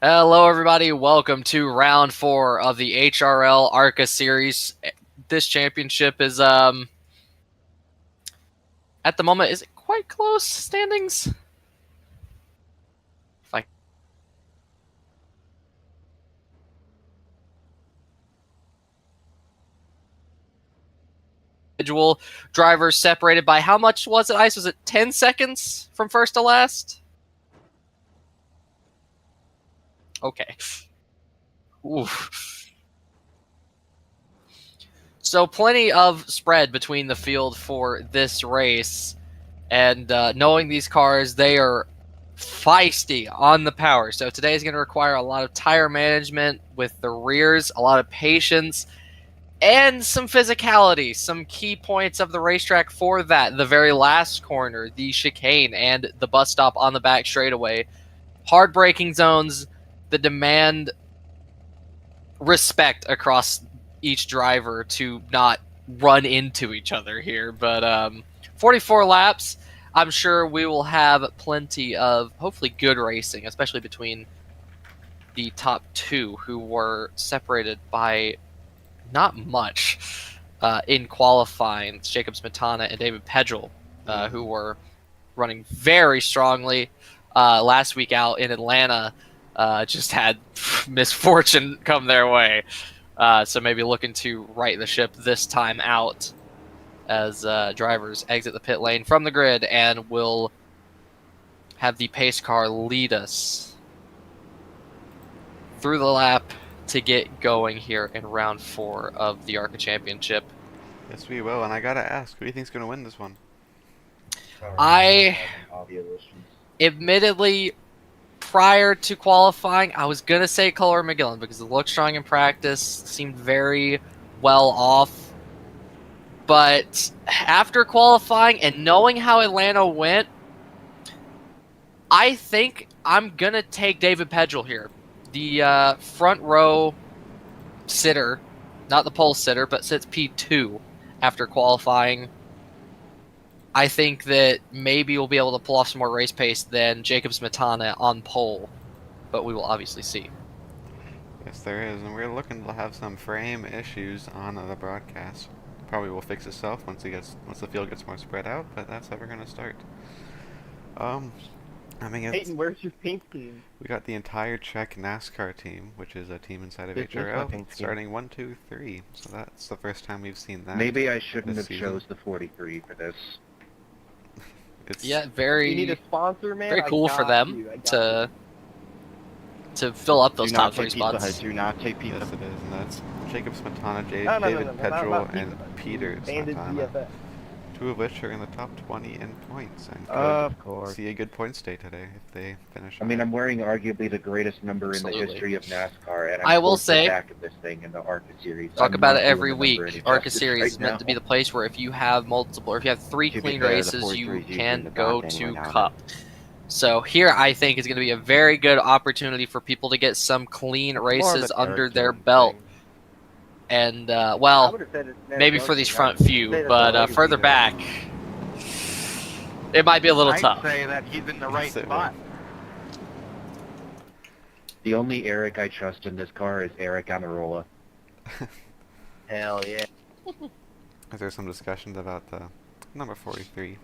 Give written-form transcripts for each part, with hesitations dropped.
Hello, everybody. Welcome to round 4 of the HRL ARCA series. This championship is, at the moment, is it quite close standings? If I individual drivers separated by how much was it, Ice? Was it 10 seconds from first to last? Okay. Oof. So plenty of spread between the field for this race. And knowing these cars, they are feisty on the power. So today is going to require a lot of tire management with the rears, a lot of patience, and some physicality. Some key points of the racetrack for that: the very last corner, the chicane, and the bus stop on the back straightaway. Hard braking zones that demand respect across each driver to not run into each other here. But 44 laps. I'm sure we will have plenty of hopefully good racing, especially between the top two, who were separated by not much in qualifying. It's Jacob Smetana and David Pedrell, who were running very strongly last week out in Atlanta. Just had misfortune come their way. So maybe looking to right the ship this time out as drivers exit the pit lane from the grid, and will have the pace car lead us through the lap to get going here in round 4 of the ARCA Championship. Yes, we will, and I gotta ask, who do you think's gonna win this one? Admittedly, prior to qualifying, I was gonna say Culver McGillen because it looked strong in practice, seemed very well off. But after qualifying and knowing how Atlanta went, I think I'm going to take David Pedrell here. The front row sitter, not the pole sitter, but sits P2 after qualifying. I think that maybe we'll be able to pull off some more race pace than Jacob Smetana on pole, but we will obviously see. Yes, there is, and we're looking to have some frame issues on the broadcast. Probably will fix itself once the field gets more spread out, but that's how we're gonna start. I mean, Peyton, where's your paint team? we got the entire Czech NASCAR team, which is a team inside of HRL, starting 1, 2, 3. So that's the first time we've seen that. Maybe I shouldn't have chose the 43 for this. Yeah, very. You need a sponsor, man. Very cool for them to fill up those top 3 spots. Do not take Pizza Yes, it is, and that's Jacob Smetana, David No, Pedrell, not and Peter Smetana. DFS. 2 of which are in the top 20 in points, and Of could course. see a good points day today if they finish. I mean, I'm wearing arguably the greatest number Absolutely. in the history of NASCAR, and I will say, back of this thing in the ARCA series. Talk I'm about not it every doing the week. number any ARCA justice series is right meant now. to be the place where if you have multiple, or if you have 3 To be clean fair, the races, 43 you is can usually go the to back end Cup. So here, I think, is going to be a very good opportunity for people to get some clean races under their belt. And, well, maybe for these front few, but further back, it might be a little tough. I'd say that he's in the right spot. The only Eric I trust in this car is Eric Amarola. Hell yeah. Is there some discussions about the number 43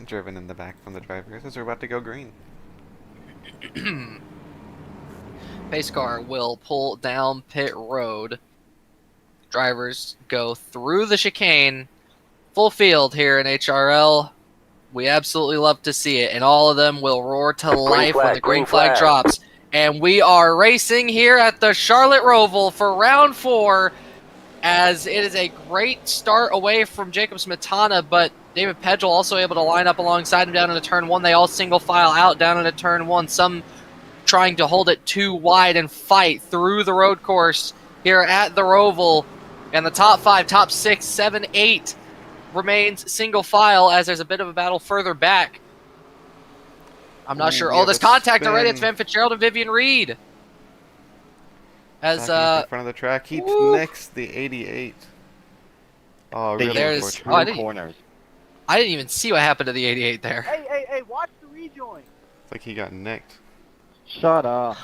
driven in the back from the drivers as we're about to go green? Pace car will pull down pit road. Drivers go through the chicane. Full field here in HRL. We absolutely love to see it, and all of them will roar to life when the green flag drops. And we are racing here at the Charlotte Roval for round 4, as it is a great start away from Jacob Smetana, but David Pedrell also able to line up alongside him down into turn 1. They all single file out down into turn 1. Some trying to hold it too wide and fight through the road course here at the Roval. And the top 5, top 6, 7, 8 remains single file, as there's a bit of a battle further back. I'm not sure. Oh, there's contact already. It's Van Fitzgerald and Vivian Reed. As in front of the track, he's next, the 88. Oh, really? There's corners. I didn't even see what happened to the 88 there. Hey, watch the rejoin. It's like he got nicked. Shut up.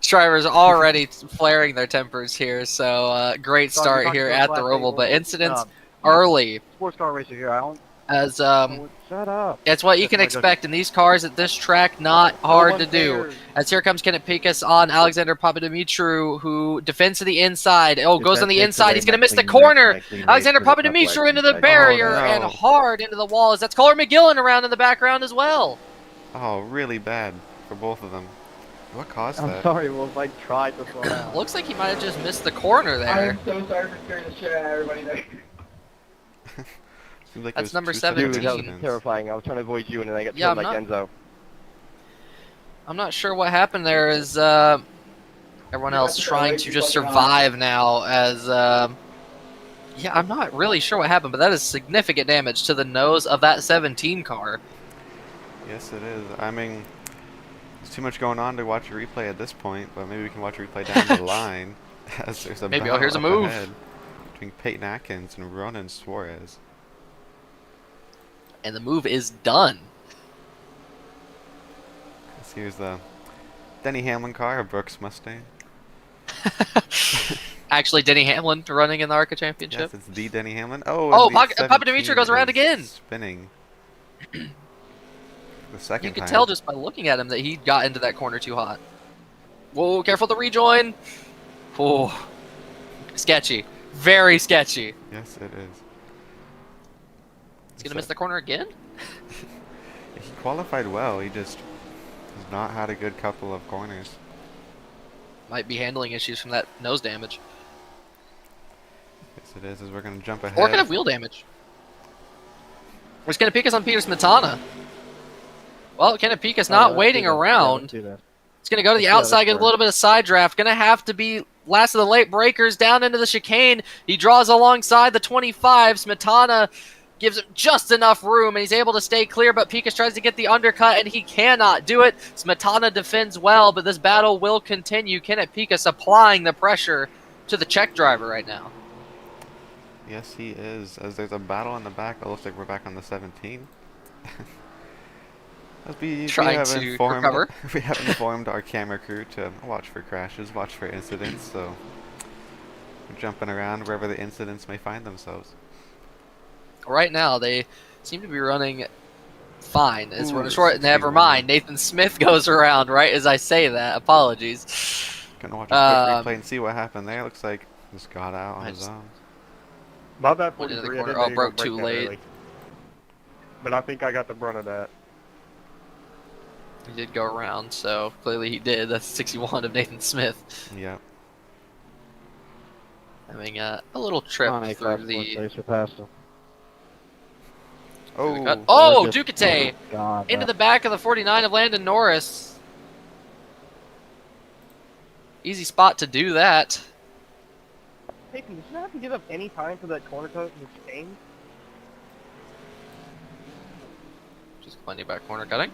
Drivers already flaring their tempers here, so great Dog, you're start talking here to a at the Class A Roval, but world. incidents early Sports car racer here. I don't. as Shut up. it's what you That's can my expect in these cars at this track. Not No hard one to do. cares. As here comes Kenneth Pikas on Alexander Papademitru, who defends to the inside. Oh, If goes that on the takes inside. away He's going to my miss the clean race, corner. my clean race Alexander for the cup Papademitru into license, the I- barrier no. and hard into the wall. As that's Colin McGillen around in the background as well. Oh, really bad for both of them. What caused I'm that? sorry, Wolf. I tried to slow down. Looks like he might have just missed the corner there. so sorry for scaring the shit out of everybody there. Seems like That's it was number two separate Dude, that was incidents. terrifying. I was trying to avoid you, and then I got Yeah, killed like Enzo. I'm not sure what happened there. Is everyone else trying to just survive now? As yeah, I'm not really sure what happened, but that is significant damage to the nose of that 17 car. Yes, it is. I mean, there's too much going on to watch a replay at this point, but maybe we can watch a replay down the line as there's a Maybe, battle here's a up move. ahead between Peyton Atkins and Ronan Suarez. And the move is done. Here's the Denny Hamlin car, a Brooks Mustang. Actually, Denny Hamlin running in the ARCA Championship. Yes, it's the Denny Hamlin. Oh, Oh, and the Papademitru goes 17 around is again. Spinning. The second You could time. tell just by looking at him that he got into that corner too hot. Whoa, careful the rejoin. Oh, sketchy. Very sketchy. Yes, it is. He's going to miss the corner again? He qualified well. He just has not had a good couple of corners. Might be handling issues from that nose damage. Yes, it is. As we're going to jump ahead. Or could have wheel damage. We're going to pick us on Peter Smetana. Well, Kanapika's not waiting around. It's going to go to the outside, get a little bit of side draft. Going to have to be last of the late breakers down into the chicane. He draws alongside the 25. Smetana gives him just enough room, and he's able to stay clear, but Pikas tries to get the undercut, and he cannot do it. Smetana defends well, but this battle will continue. Kenneth Pikas applying the pressure to the Czech driver right now. Yes, he is. As there's a battle in the back, it looks like we're back on the 17. Trying to recover. We have informed our camera crew to watch for crashes, watch for incidents, so we're jumping around wherever the incidents may find themselves. Right now, they seem to be running fine. As Ooh, we're short, never mind. Nathan Smith goes around right as I say that. Apologies. Gonna watch a quick replay and see what happened there. Looks like just got out on his own. My bad, Went into the 43. I corner. didn't know Oh, you broke were too gonna break that late. early. But I think I got the brunt of that. He did go around, so clearly he did. That's 61 of Nathan Smith. Yep. Having a little trip through the... Oh, Oh, Ducati! God, Into the back of the 49 of Landon Norris. Easy spot to do that. Hey, did you not have to give up any time for that corner cut in the game? Just plenty back corner cutting.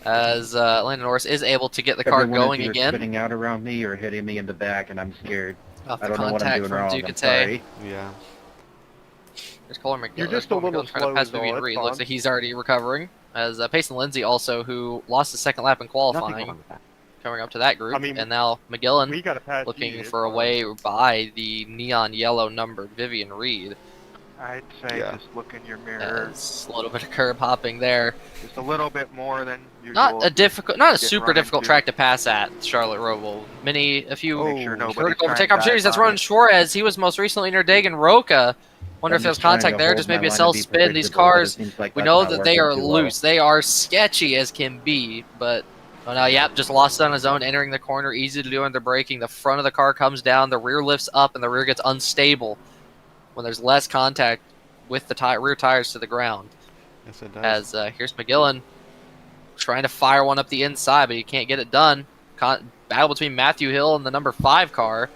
As Landon Norris is able to get the car Everyone is going either again. spinning out around me or hitting me in the back, and I'm scared. Off I the don't know what I'm contact doing from wrong. I'm Ducati. sorry. yeah. There's Colin McGill. You're There's just a Colin little McGill trying to slow, pass though, Vivian it's Reed. fine. Looks like he's already recovering. As Payson Lindsay also, who lost the second lap in Nothing qualifying, wrong with that. coming up to that group. I mean, and now McGillen We got to pass looking you, it's for a fine. way by the neon yellow numbered Vivian Reed. I'd say Yeah. just look in your mirror. As a little bit of curb hopping there. Just a little bit more than usual. Not a difficult, not a Get super run difficult into. track to pass at Charlotte Roval. A few Make sure nobody's vertical trying overtake to opportunities. dive That's on Ronan it. Suarez. He was most recently in Erdagan Roca. Wonder if I'm there was just trying contact to there, hold just my maybe a line to self be spin. These predictable, but it cars, seems like we that's know not that they working are too well. loose. They are sketchy as can be, but oh no, yep, just lost it on his own, entering the corner, easy to do under braking. The front of the car comes down, the rear lifts up, and the rear gets unstable when there's less contact with the rear tires to the ground. Yes, it does. As here's McGillen trying to fire one up the inside, but he can't get it done. Battle between Matthew Hill and the number 5 car.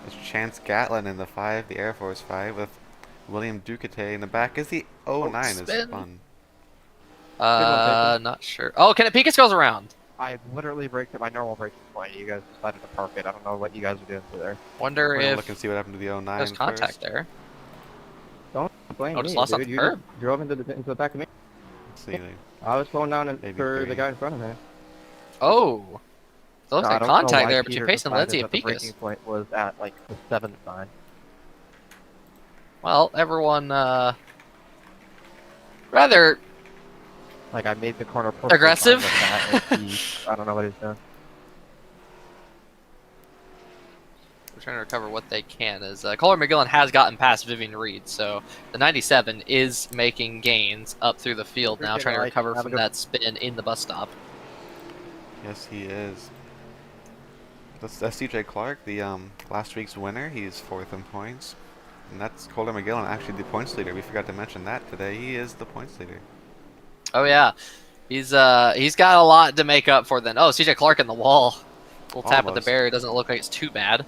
There's Chance Gatlin in the 5, the Air Force 5, with William Ducati in the back. Is the 09 is spin. fun. Not sure. Oh, Kenneth Pikas goes around. I literally braked at my normal braking point. You guys decided to park it. I don't know what you guys are doing through there. Wonder We're gonna if look and see what happened to the 09 there's contact first. there. Don't blame Oh, me, just lost off dude. the You curb. just drove into the back of me. Let's see. I was slowing down Maybe for three. the guy in front of me. Oh, it looks I like don't know contact why there between Peter Pace and decided Lindsay that and the breaking Pikas. point was at like the 7th sign. Well, everyone rather Like I made the corner perfectly aggressive. fine with that, and he, I don't know what he's doing. We're trying to recover what they can. As Kohler McGillen has gotten past Vivian Reed, so the 97 is making gains up through the field now, Appreciate trying it, to Ike. recover Have a from good that spin in the bus stop. Yes, he is. That's CJ Clark, the last week's winner. He's 4th in points. And that's Colter McGillen, actually the points leader. We forgot to mention that today. He is the points leader. Oh yeah, he's got a lot to make up for then. Oh, CJ Clark in the wall. Little tap at the Almost. barrier doesn't look like it's too bad.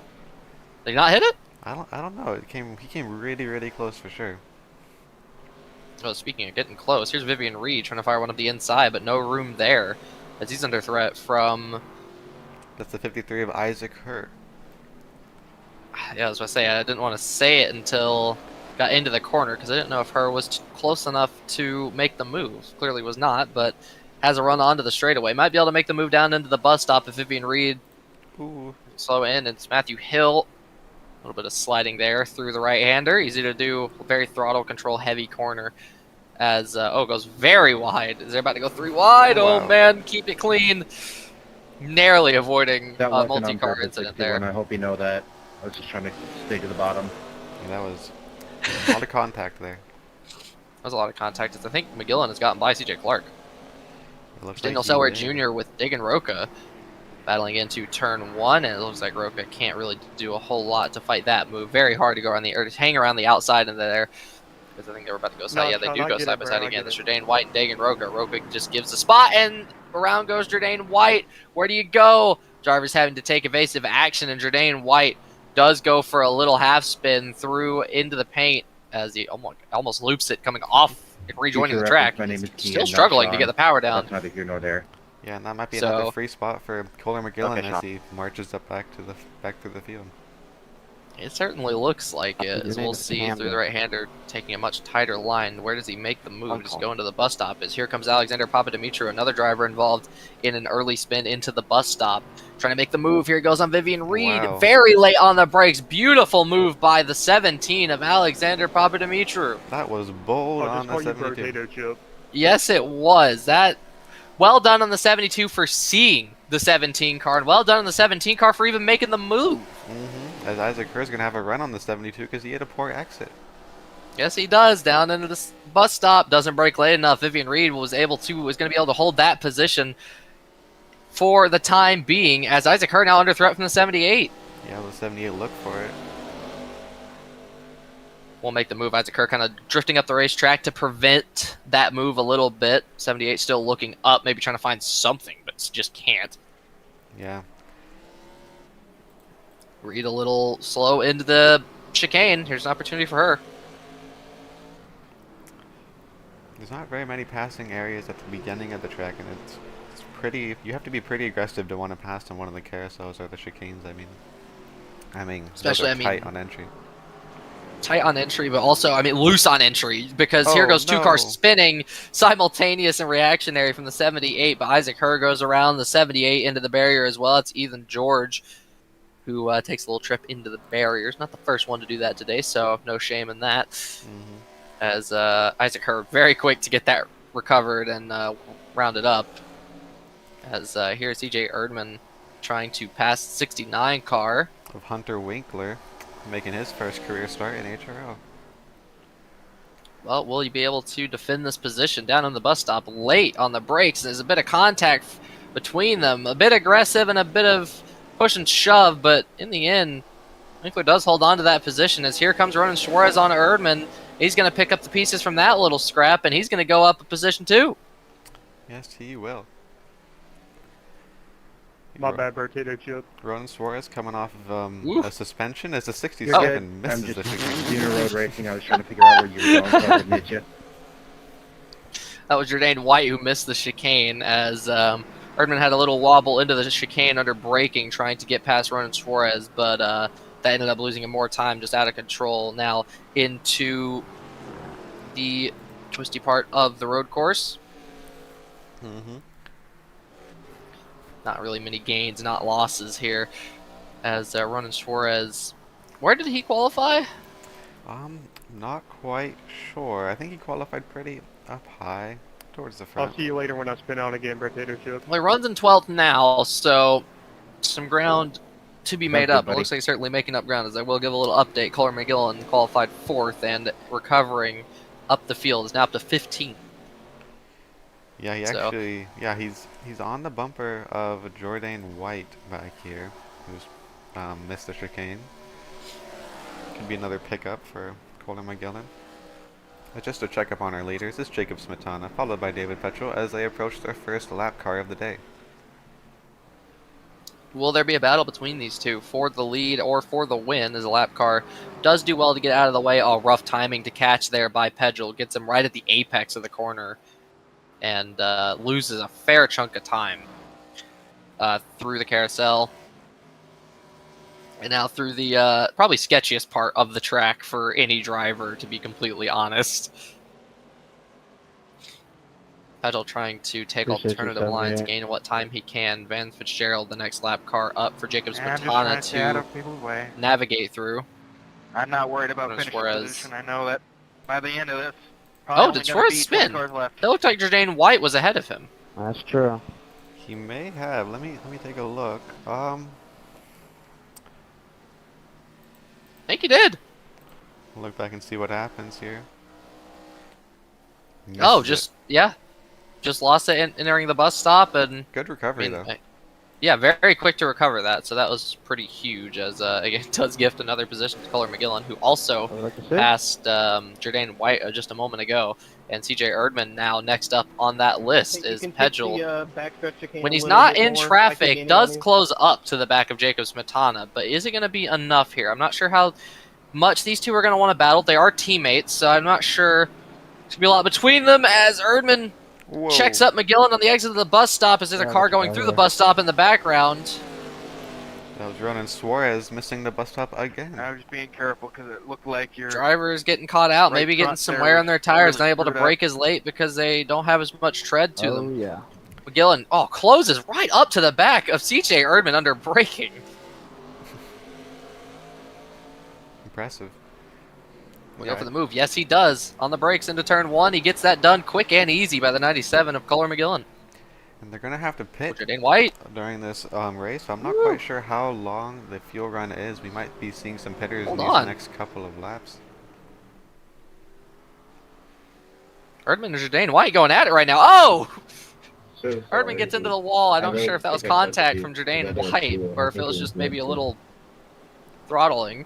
Did he not hit it? I don't know. He came really close for sure. Oh, speaking of getting close, here's Vivian Reed trying to fire one up the inside, but no room there, as he's under threat from. That's the 53 of Isaac Hurt. Yeah, I was gonna say I didn't want to say it until got into the corner because I didn't know if her was close enough to make the move. Clearly was not, but has a run onto the straightaway. Might be able to make the move down into the bus stop if Vivian Reed Ooh. slow in. It's Matthew Hill. A little bit of sliding there through the right-hander. Easy to do. Very throttle control heavy corner. As goes very wide. Is they're about to go 3 wide? Oh, Oh wow. man, keep it clean. Narrowly avoiding That a wasn't on multi-car purpose, incident 61. there. I hope you know that. I was just trying to stay to the bottom. Yeah, that was a lot of contact there. That was a lot of contact. I think McGillen has gotten by CJ Clark. It looks Daniel like he Selwer did. Jr. with Diggin Roca battling into turn 1, and it looks like Roca can't really do a whole lot to fight that move. Very hard to go around or to hang around the outside in there. Because I think they were about to go side. No, Yeah, they Sean, do I go get side it, by bro, side I again. get The it. Jourdain White and Dagan Roca. Roca just gives the spot, and around goes Jourdain White. Where do you go? Driver's having to take evasive action, and Jourdain White does go for a little half spin through into the paint as he almost loops it coming off and rejoining Future the track. reference, my name He's is Kian, still not struggling to Sean. get the power down. That's neither here nor there. Yeah, and that might be So- another free spot for Kohler McGillen Okay, as Sean. he marches up back through the field. It certainly looks like it, His as name we'll is see Camden. through the right-hander taking a much tighter line. Where does he make the move? Just Uncle. go into the bus stop. As here comes Alexander Papadimitriou, another driver involved in an early spin into the bus stop. Trying to make the move. Here goes on Vivian Reed. Wow. Very late on the brakes. Beautiful move by the 17 of Alexander Papadimitriou. That was bold I'll on just the call you 72. potato chip. Yes, it was. That well done on the 72 for seeing the 17 car, and well done on the 17 car for even making the move. As Isaac Hurt's going to have a run on the 72 because he had a poor exit. Yes, he does. Down into the bus stop. Doesn't break late enough. Vivian Reed was going to be able to hold that position for the time being, as Isaac Hurt now under threat from the 78. Yeah, the 78 looked for it. Won't make the move. Isaac Hurt kind of drifting up the racetrack to prevent that move a little bit. 78 still looking up, maybe trying to find something, but just can't. Yeah. Reed a little slow into the chicane. Here's an opportunity for her. There's not very many passing areas at the beginning of the track, and it's pretty. You have to be pretty aggressive to want to pass on one of the carousels or the chicanes. I mean, Especially, those are tight on entry. Tight on entry, but also, loose on entry, because here Oh, goes two cars no. spinning, simultaneous and reactionary from the 78, but Isaac Hur goes around the 78 into the barrier as well. It's Ethan George who takes a little trip into the barriers. Not the first one to do that today, so no shame in that. As Isaac Hur very quick to get that recovered and rounded up. As here's CJ Erdman trying to pass the 69 car. Of Hunter Winkler making his first career start in HRL. Well, will you be able to defend this position down on the bus stop late on the brakes? There's a bit of contact between them, a bit aggressive and a bit of push and shove, but in the end, Winkler does hold on to that position as here comes Ronan Suarez on Erdman. He's going to pick up the pieces from that little scrap, and he's going to go up a position too. Yes, he will. My bad, potato chip. Ronan Suarez coming off of Oof. a suspension as the You're 67 good. I'm misses the just chicane. junior road racing. I was trying to figure out where you were going, so I would hit you. That was Jourdain White who missed the chicane as Erdman had a little wobble into the chicane under braking, trying to get past Ronan Suarez, but that ended up losing him more time, just out of control. Now into the twisty part of the road course. Not really many gains, not losses here. As Ronan Suarez, where did he qualify? Not quite sure. I think he qualified pretty up high towards the I'll front. see you later when I spin out again, potato chip. Well, he runs in 12th now, so some ground to be made Sounds up. good, It looks like he's certainly making up ground. As I will give a little update, Kohler McGillen qualified 4th and recovering up the field. Is now up to 15th. Yeah, he So- actually, yeah, he's on the bumper of Jordan White back here, who's missed the chicane. Could be another pickup for Colin McGillen. Just to check up on our leaders is Jacob Smetana, followed by David Petrol as they approach their first lap car of the day. Will there be a battle between these two for the lead or for the win, as a lap car does do well to get out of the way? Oh, rough timing to catch there by Pedrell. Gets him right at the apex of the corner and loses a fair chunk of time through the carousel. And now through the probably sketchiest part of the track for any driver, to be completely honest. Pedal trying to take alternative lines, gain what time he can. Van Fitzgerald, the next lap car up for Jacob Yeah, I'm just trying Smetana to stay out to of people's way. navigate through. I'm not worried about Jonas finishing Suarez. position. I know that by the end of this, Oh, probably did only gonna Suarez be spin? 10 cars left. It looked like Jordan White was ahead of him. That's true. He may have. Let me take a look. I think he did. Look back and see what happens here. Oh, Misses it. just, yeah. Just lost it entering the bus stop, and Good recovery I mean, though. yeah, very quick to recover that. So that was pretty huge. As again, does gift another position to Kohler McGillen, who also I would like to see. passed Jordan White just a moment ago, and CJ Erdman now next up on that list is Pedrell. When he's not in traffic, does close up to the back of Jacob Smetana, but is it going to be enough here? I'm not sure how much these two are going to want to battle. They are teammates, so I'm not sure. There's going to be a lot between them as Erdman Whoa. checks up McGillen on the exit of the bus stop as there's a Yeah, car that's going about through it. the bus stop in the background. That was Ronan Suarez missing the bus stop again. I was just being careful because it looked like you're. Drivers getting caught out, Right maybe getting front some there wear was on their tires, really not able to screwed up. brake as late because they don't have as much tread to Oh them. yeah. McGillen, closes right up to the back of CJ Erdman under braking. Impressive. We go for the move. Yes, he does. On the brakes into turn 1. He gets that done quick and easy by the 97 of Kohler McGillen. And they're gonna have to pit Jordan White. during this race. So I'm not quite sure how long the fuel run is. We might be seeing some pitters Hold in these on. next couple of laps. Erdman and Jordan White going at it right now. Oh! So Erdman sorry, gets into but the wall. I'm I not don't sure if that was think I touched contact you, from because Jordan I don't White feel or if it like was it just was maybe a meant to. little throttling.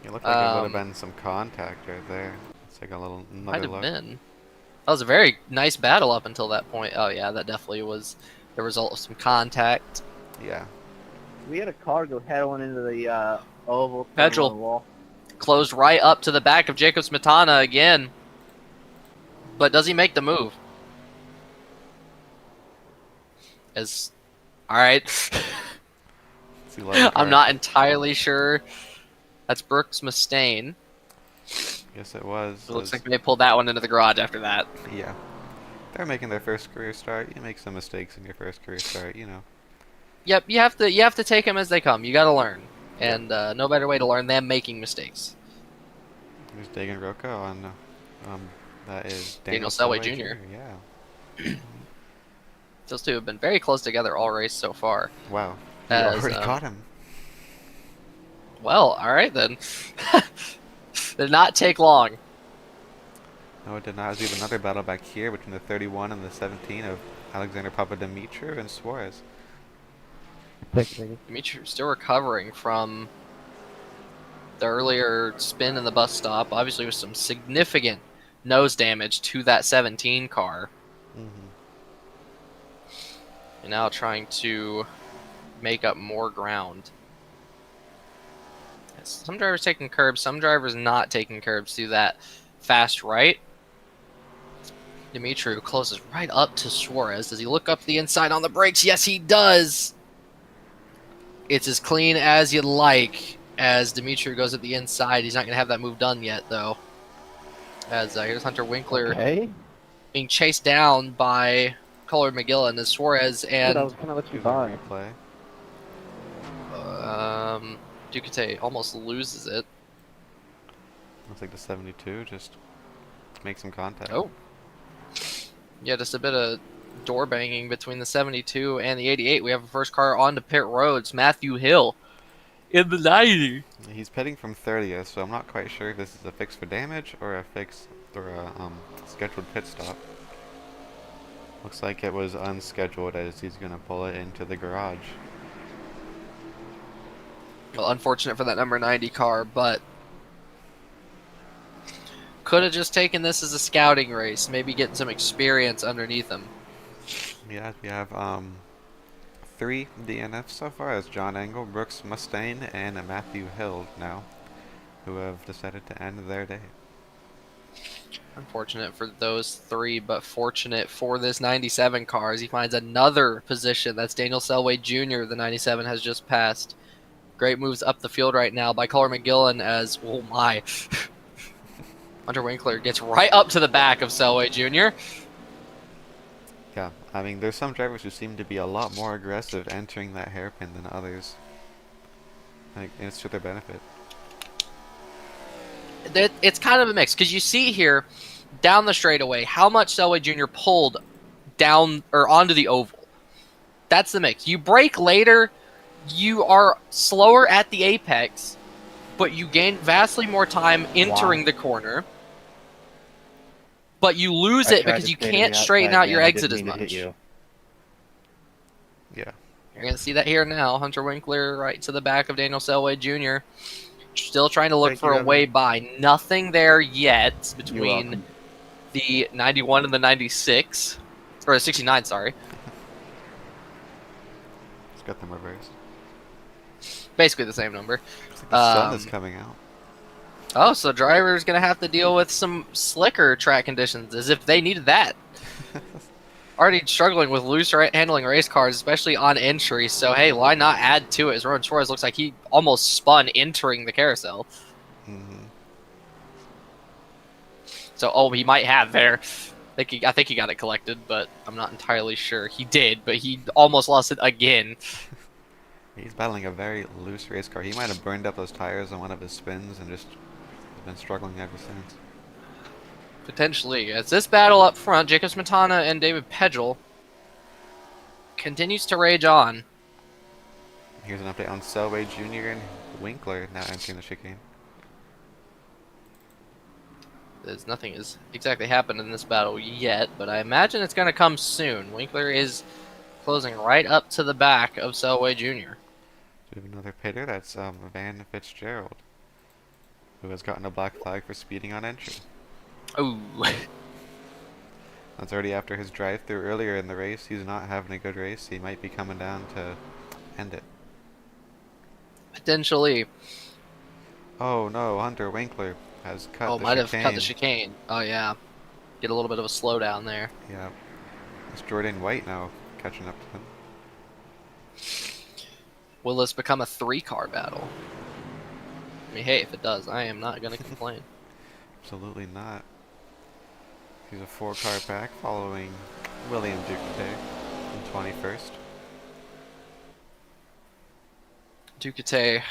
It looked like it would have Um, been some contact right there. Let's take a little Might another have look. been. That was a very nice battle up until that point. Oh, yeah, that definitely was the result of some contact. Yeah. We had a car go head on into the oval. Petrol. on the wall. Closed right up to the back of Jacob Smetana again. But does he make the move? Alright. See, light car. I'm not entirely sure. That's Brooks Mustaine. Yes, it was. It looks like they pulled that one into the garage after that. Yeah. They're making their first career start. You make some mistakes in your first career start, you know. Yep, you have to take them as they come. You got to learn, and no better way to learn than making mistakes. There's Dagan Roca on. That is Daniel Selway Jr. Yeah. Those two have been very close together all race so far. Wow. You As, already caught him. Well, all right then. Did not take long. No, it did not. There's even another battle back here between the 31 and the 17 of Alexander Papadimitriou and Suarez. Dimitri still recovering from the earlier spin in the bus stop. Obviously, with some significant nose damage to that 17 car. Mm-hmm. And now trying to make up more ground. Some drivers taking curbs, some drivers not taking curbs through that fast right. Dimitri closes right up to Suarez. Does he look up the inside on the brakes? Yes, he does. It's as clean as you'd like as Dimitri goes at the inside. He's not going to have that move done yet, though. As here's Hunter Winkler Okay. being chased down by Color McGillen is Suarez Dude, I and was gonna let you Here's a buy. replay. Ducate almost loses it. Looks like the 72 just makes some contact. Oh. Yeah, just a bit of door banging between the 72 and the 88. We have a first car onto pit roads. Matthew Hill in the 90. He's pitting from 30th, so I'm not quite sure if this is a fix for damage or a fix or a scheduled pit stop. Looks like it was unscheduled as he's going to pull it into the garage. Well, unfortunate for that number 90 car, but could have just taken this as a scouting race, maybe getting some experience underneath him. Yeah, we have 3 DNFs so far as John Engel, Brooks Mustaine, and Matthew Hill now, who have decided to end their day. Unfortunate for those 3, but fortunate for this 97 car as he finds another position. That's Daniel Selway Jr. The 97 has just passed. Great moves up the field right now by Color McGillen as, oh my, Hunter Winkler gets right up to the back of Selway Jr. Yeah, I mean, there's some drivers who seem to be a lot more aggressive entering that hairpin than others. Like, it's to their benefit. It's kind of a mix because you see here down the straightaway how much Selway Jr. pulled down or onto the oval. That's the mix. You brake later, you are slower at the apex, but you gain vastly more time entering the corner. But you lose it because you can't straighten out your exit as much. You. Yeah. You're going to see that here now. Hunter Winkler right to the back of Daniel Selway Jr. Still trying to look for a way by. Nothing there yet between the 91 and the 96. Or the 69, sorry. It's got them reversed. Basically the same number. Looks like the sun is coming out. Oh, so driver's going to have to deal with some slicker track conditions, as if they needed that. Already struggling with loose handling race cars, especially on entry, so hey, why not add to it? As Rowan Suarez looks like he almost spun entering the carousel. Mm-hmm. So, oh, he might have there. I think he got it collected, but I'm not entirely sure. He did, but he almost lost it again. He's battling a very loose race car. He might have burned up those tires on one of his spins and just has been struggling ever since. Potentially. As this battle up front, Jacob Smetana and David Pedgel continues to rage on. Here's an update on Selway Jr. and Winkler now entering the chicane. There's nothing has exactly happened in this battle yet, but I imagine it's going to come soon. Winkler is closing right up to the back of Selway Jr. We have another pitter, that's Van Fitzgerald, who has gotten a black flag for speeding on entry. Ooh. That's already after his drive-through earlier in the race. He's not having a good race. He might be coming down to end it. Potentially. Oh no, Hunter Winkler has cut the chicane. Might have cut the chicane. Oh yeah. Get a little bit of a slowdown there. Yeah. It's Jordan White now catching up to him. Will this become a 3-car battle? I mean, hey, if it does, I am not going to complain. Absolutely not. He's a 4-car pack following William Ducate in 21st. Ducate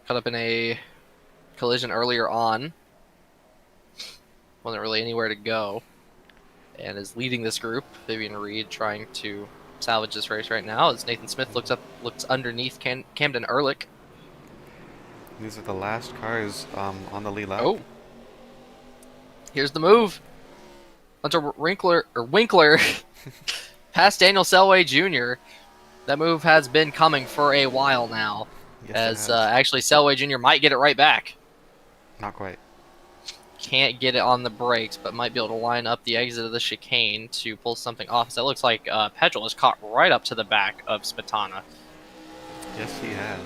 caught up in a collision earlier on. Wasn't really anywhere to go. And is leading this group. Vivian Reed trying to salvage this race right now as Nathan Smith looks underneath Camden Ehrlich. These are the last cars on the lead lap. Oh. Here's the move. Hunter Winkler past Daniel Selway Jr. That move has been coming for a while now. Yes, Actually Selway Jr. might get it right back. Not quite. Can't get it on the brakes, but might be able to line up the exit of the chicane to pull something off. So that looks like Pedgel is caught right up to the back of Smetana. Yes, he has.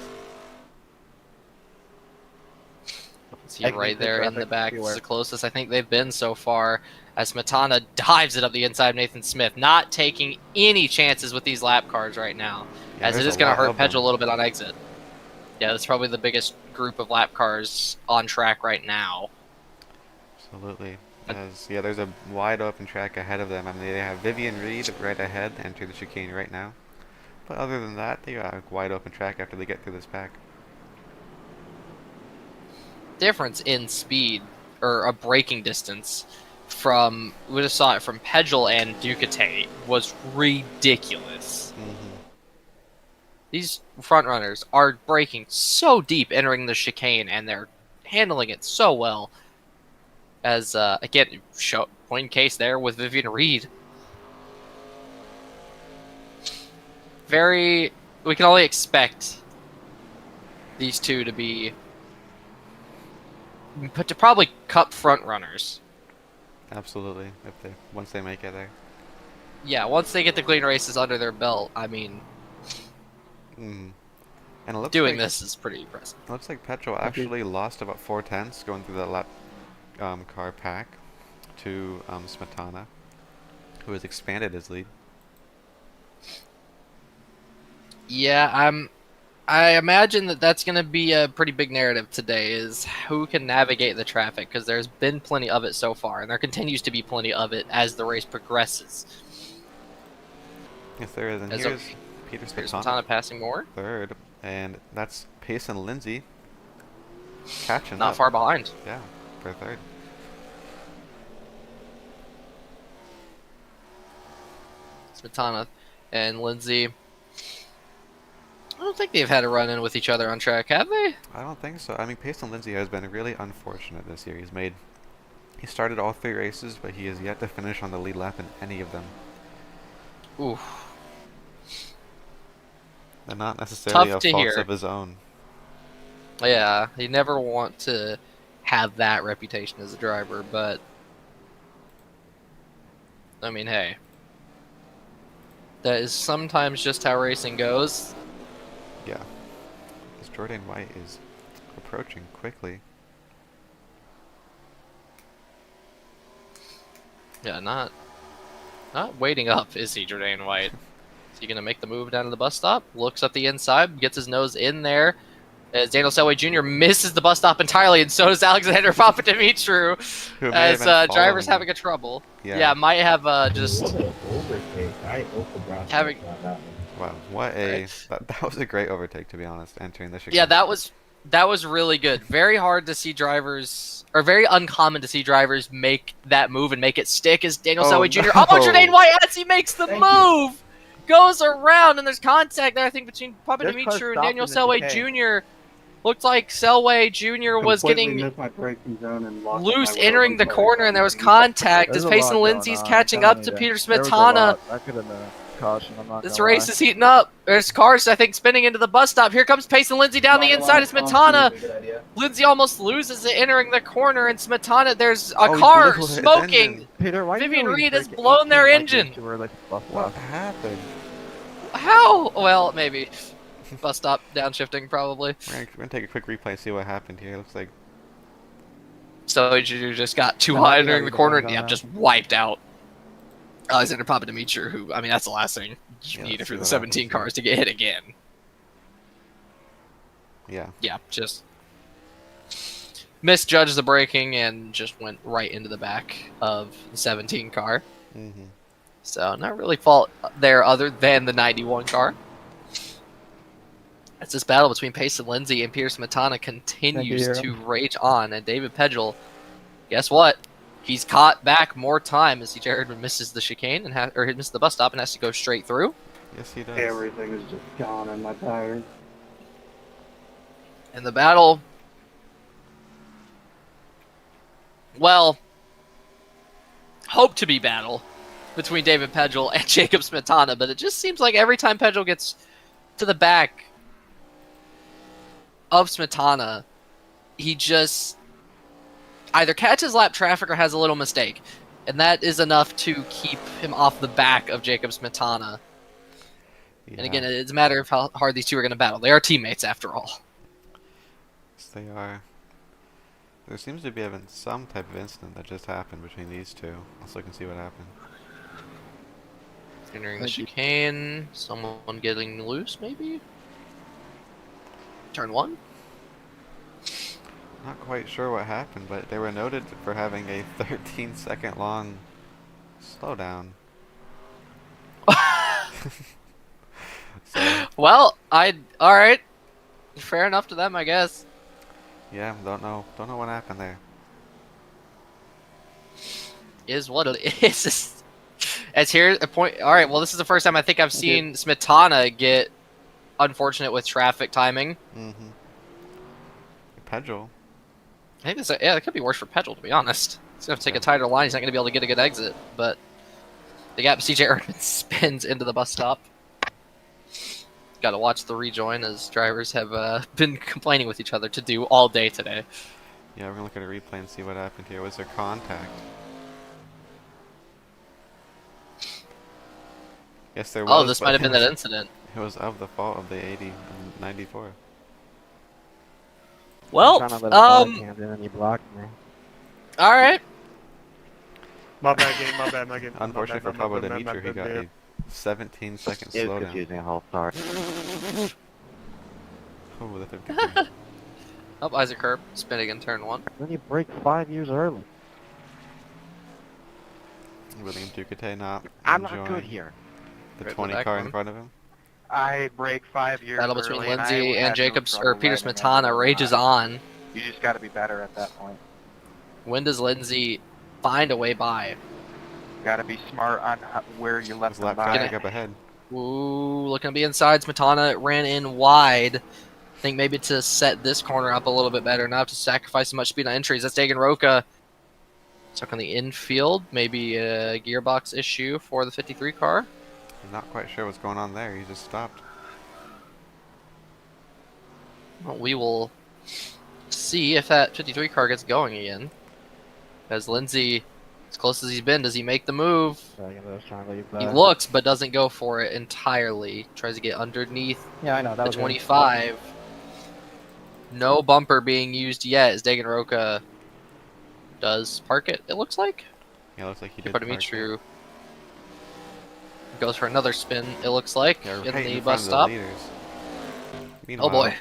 See right there in the back. This is the closest I think they've been so far as Smetana dives it up the inside of Nathan Smith. Not taking any chances with these lap cars right now, as it is going to hurt Pedgel a little bit on exit. Yeah, that's probably the biggest group of lap cars on track right now. Absolutely. As yeah, there's a wide open track ahead of them. I mean, they have Vivian Reed right ahead, entering the chicane right now. But other than that, they got a wide open track after they get through this pack. Difference in speed or a braking distance from we just saw it from Pedal and Ducati was ridiculous. These front runners are braking so deep entering the chicane, and they're handling it so well. As again, point case there with Vivian Reed. We can only expect these two to be probably Cup front runners. Absolutely, once they make it there. Yeah, once they get the clean races under their belt, I mean, And it looks doing like, this is pretty impressive. It looks like Petro actually lost about 4/10 going through the lap car pack to Smetana, who has expanded his lead. Yeah, I imagine that's going to be a pretty big narrative today, is who can navigate the traffic, because there's been plenty of it so far, and there continues to be plenty of it as the race progresses. Yes, there is, and here's Peter Smetana Smetana passing more. third, and that's Pace and Lindsay catching Not up. far behind. Yeah, for third. Smetana and Lindsay. I don't think they've had a run-in with each other on track, have they? I don't think so. I mean, Pace and Lindsay has been really unfortunate this year. He started all 3 races, but he has yet to finish on the lead lap in any of them. Oof. They're not necessarily Tough a to faults hear. of his own. Yeah, you never want to have that reputation as a driver, but I mean, hey, that is sometimes just how racing goes. Yeah. As Jordan White is approaching quickly. Yeah, not waiting up, is he, Jordan White? Is he going to make the move down to the bus stop? Looks at the inside, gets his nose in there. As Daniel Selway Jr. misses the bus stop entirely, and so does Alexander Papademitru. Who may have As been drivers following having a trouble. Yeah. Yeah, might have just What an overtake. I overbrown having. on that one. Wow, what a Right. that was a great overtake, to be honest, entering the chicane. Yeah, that was really good. Very hard to see drivers, or very uncommon to see drivers make that move and make it stick. As Daniel Oh, Selway Jr. no. Oh, Jordan White as he makes the Thank move, goes around, and there's contact there. I think between This car Papademitru and stopped Daniel in the Selway chicane. Jr. Looked like Selway Jr. was Completely getting missed my braking zone and lost loose my wheel entering the control. corner, and there was contact There's as a Payson lot Lindsay's going on, catching I'm up to telling Peter you. There was a Smetana. lot. That could have been a caution. I'm not This gonna race lie. is heating up. There's cars, I think, spinning into the bus stop. Here comes Payson Lindsay down the inside of Smetana. Lindsay almost loses it entering the corner, and Smetana, there's a Oh, he car blew his smoking. engine. Peter, why Vivian you always Reed has break blown their 18 like engine. this to where, like, bus What stop? happened? How? Well, maybe. Bus stop, downshifting, probably. We're gonna take a quick replay and see what happened here. It looks like So you just got too No, high I entering the think corner, I and was yeah, on that. just wiped out Alexander Papademitru, who, I mean, that's the last thing you Yeah, need let's if see you're the what 17 happens here. cars to get hit again. yeah. Yeah, just misjudged the braking and just went right into the back of the 17 car. Mm-hmm. So not really fault there other than the 91 car. As this battle between Pace and Lindsay and Peter Smetana continues hear to rage on, and David Pedal, guess what? He's caught back more time as CJ Erdman misses the chicane and or he misses the bus stop and has to go straight through. Yes, he does. Everything is just gone on my tires. And the battle, well, hope to be battle between David Pedal and Jacob Smetana, but it just seems like every time Pedal gets to the back of Smetana, he just either catches lap traffic or has a little mistake. And that is enough to keep him off the back of Jacob Smetana. Yeah. And again, it's a matter of how hard these two are going to battle. They are teammates, after all. Yes, they are. There seems to be having some type of incident that just happened between these two. Let's look and see what happened. Entering the chicane, someone getting loose, maybe? Turn one? Not quite sure what happened, but they were noted for having a 13-second long slowdown. So, Well, all right. Fair enough to them, I guess. yeah, don't know what happened there. Is what it is. As here a point. All right. Well, this is the first time I think I've seen Smetana get unfortunate with traffic timing. Mm-hmm. Pedal. I think this, yeah, it could be worse for Pedal, to be honest. He's gonna have to take a tighter line. He's not gonna be able to get a good exit. But the gap CJ Urban spins into the bus stop. Got to watch the rejoin, as drivers have been complaining with each other to do all day today. Yeah, we're gonna look at a replay and see what happened here. Was there contact? Yes, there was. Oh, this but might have been that incident. It was of the fault of the 80 and 94. Well, I'm trying to let a and then he blocked me. all right. My bad game, my bad, my game. Unfortunately for Pablo Dimitri, he got a 17-second It was slowdown. confusing, whole sorry. Oh, the 53. Up Isaac Herb, spinning in turn 1. Then you break 5 years early. William Ducate not I'm not enjoying good here. the Right, 20 back car one. in front of him. I break 5 years Battle between early, and I Lindsay had and no Jacobs trouble or Peter letting him Smetana go. rages on. You just got to be better at that point. When does Lindsay find a way by? Got to be smart on where you left His them lap by. traffic up ahead. Ooh, looking to be inside. Smetana ran in wide. I think maybe to set this corner up a little bit better, not to sacrifice as much speed on entries. That's Dagan Roca stuck on the infield. Maybe a gearbox issue for the 53 car. I'm not quite sure what's going on there. He just stopped. Well, we will see if that 53 car gets going again. As Lindsay, as close as he's been, does he make the move? He looks, but doesn't go for it entirely. Tries to get underneath Yeah, I know. That the was 25. No bumper being used yet as Dagan Roca does park it, it looks like. Yeah, looks like he did. Kipar park it. Dimitru goes for another spin, it looks like, Yeah, in right the in bus front of stop. the leaders. Oh Meanwhile, boy.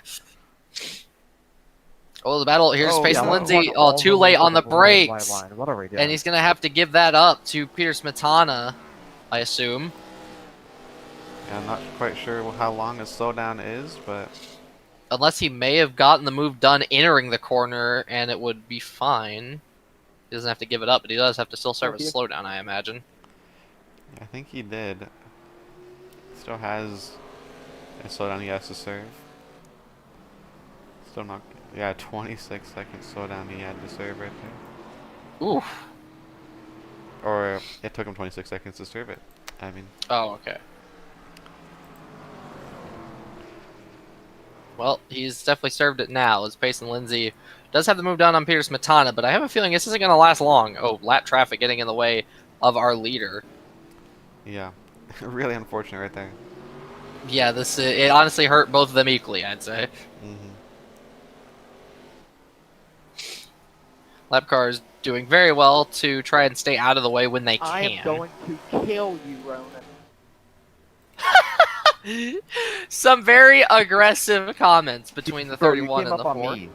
Oh, the battle here's Oh, facing yeah, Lindsay. Oh, too late on the brakes. What are we doing? And he's going to have to give that up to Peter Smetana, I assume. Yeah, I'm not quite sure how long a slowdown is, but Unless he may have gotten the move done entering the corner, and it would be fine. He doesn't have to give it up, but he does have to still serve a slowdown, I imagine. I think he did. Still has a slowdown he has to serve. Still not. Yeah, 26-second slowdown he had to serve right there. Oof. Or it took him 26 seconds to serve it. I mean. Oh, okay. Well, he's definitely served it now. As Payson Lindsay does have the move down on Peter Smetana, but I have a feeling this isn't going to last long. Oh, lap traffic getting in the way of our leader. Yeah, really unfortunate right there. Yeah, this it honestly hurt both of them equally, I'd say. Mm-hmm. Lap car is doing very well to try and stay out of the way when they can. I am going to kill you, Ronan. Some very aggressive comments between the Bro, you 31 came and the up on 4. me.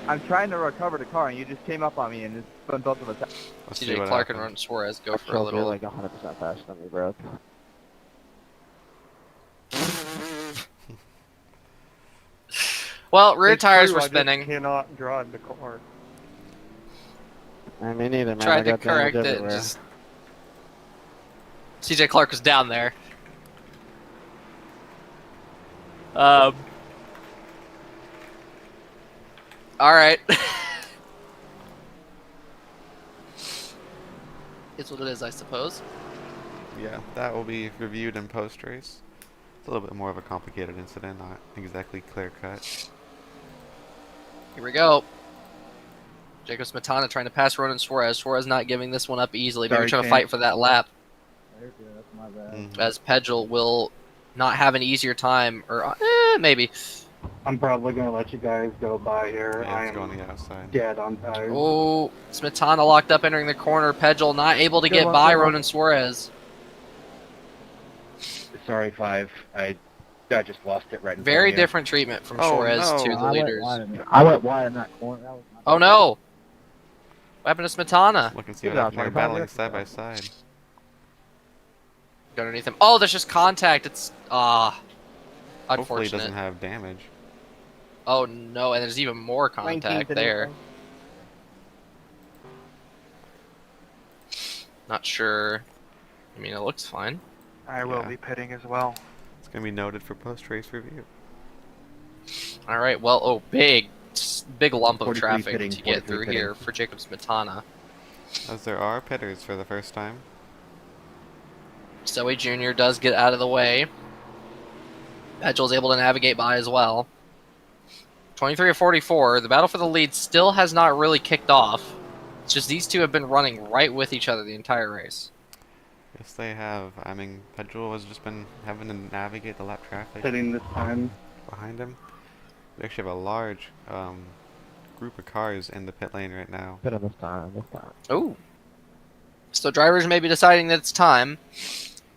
I'm trying to recover the car, and you just came up on me and just spun both of us out. Let's see CJ what Clark and happens. Ron Suarez go for a You're little. like 100% faster than me, bro. Well, rear It's tires true, were I just spinning. cannot drive the car. I mean, neither, man. Tried I to got damage correct it. everywhere. Just CJ Clark was down there. All right. It's what it is, I suppose. Yeah, that will be reviewed in post-race. It's a little bit more of a complicated incident, not exactly clear-cut. Here we go. Jacob Smetana trying to pass Ronan Suarez. Suarez not giving this one up easily. Maybe Sorry, trying to Shane. fight for that lap. That's my bad. Mhm. As Pedal will not have an easier time. Or maybe. I'm probably gonna let you guys go by here. Yeah, I it's going am on the outside. dead on tires. Oh, Smetana locked up entering the corner. Pedal not able to Good get one, by good one. Ronan Suarez. Sorry, 5. I I just lost it right in Very front of you. different treatment from Oh, Suarez no. to the leaders. I went wide in that corner. That was Oh no! What happened to Smetana? Look and see Good what job, happened. They're 25 battling minutes. side by side. Go underneath him. Oh, there's just contact. It's Hopefully he unfortunate. doesn't have damage. Oh no, and there's even more contact there. Not sure. I mean, it looks fine. I will Yeah. be pitting as well. It's going to be noted for post-race review. All right. Well, oh, big lump of 43 traffic pitting, to get 43 through pitting. here for Jacob Smetana. As there are pitters for the first time. Zoe Jr. does get out of the way. Pegel's able to navigate by as well. 23 of 44. The battle for the lead still has not really kicked off. It's just these two have been running right with each other the entire race. Yes, they have. I mean, Pedro has just been having to navigate the lap traffic Hitting this time. behind him. We actually have a large group of cars in the pit lane right now. Bit of this time. Ooh. So drivers may be deciding that it's time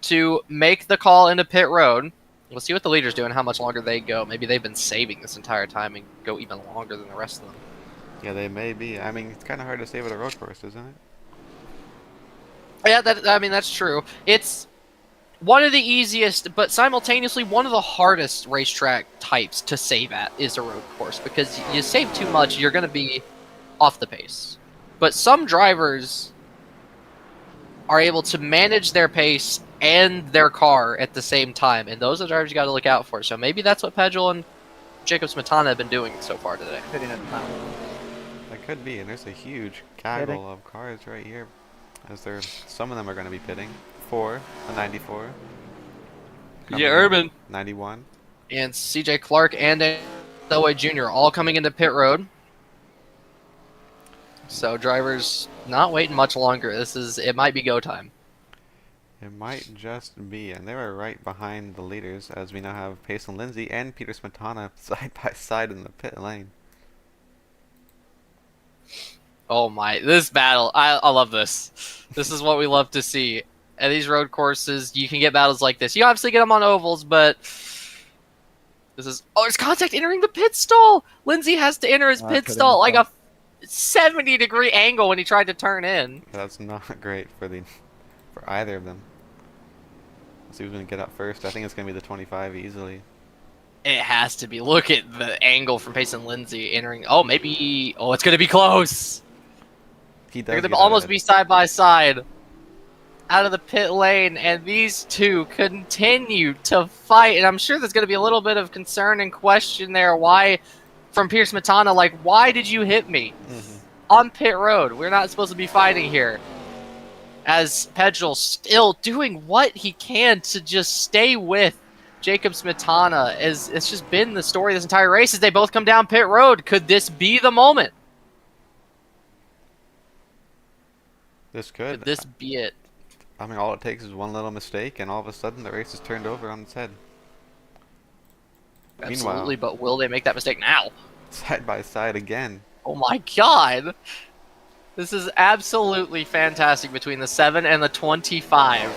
to make the call into pit road. We'll see what the leaders do and how much longer they go. Maybe they've been saving this entire time and go even longer than the rest of them. Yeah, they may be. I mean, it's kind of hard to save at a road course, isn't it? Yeah, I mean, that's true. It's one of the easiest, but simultaneously one of the hardest racetrack types to save at is a road course, because you save too much, you're going to be off the pace. But some drivers are able to manage their pace and their car at the same time, and those are the drivers you got to look out for. So maybe that's what Pegel and Jacob Smetana have been doing so far today. hitting at the time. That could be, and there's a huge gaggle of cars right here. As there, some of them are going to be pitting. 4, a 94. Coming in, Urban. 91. And CJ Clark and Elway Jr. all coming into pit road. So drivers not waiting much longer. It might be go time. It might just be, and they were right behind the leaders, as we now have Payson Lindsay and Peter Smetana side by side in the pit lane. Oh my, this battle, I love this. This is what we love to see. At these road courses, you can get battles like this. You obviously get them on ovals, but this is... Oh, there's contact entering the pit stall! Lindsay has to enter his pit stall like a 70-degree angle when he tried to turn in. That's not great for either of them. Let's see who's going to get up first. I think it's going to be the 25 easily. It has to be. Look at the angle from Payson Lindsay entering... Oh, maybe... Oh, it's going to be close! He does They're going get to almost ahead. be side by side out of the pit lane, and these two continue to fight. And I'm sure there's going to be a little bit of concern and question there. Why, from Pierce Matana, like, why did you hit me on pit road? We're not supposed to be fighting here. As Pegel still doing what he can to just stay with Jacob Smetana, as it's just been the story this entire race, as they both come down pit road. Could this be the moment? This could. Could this be it? I mean, all it takes is one little mistake, and all of a sudden the race is turned over on its head. Absolutely, but will they make that mistake now? Side by side again. Oh my god! This is absolutely fantastic between the 7 and the 25.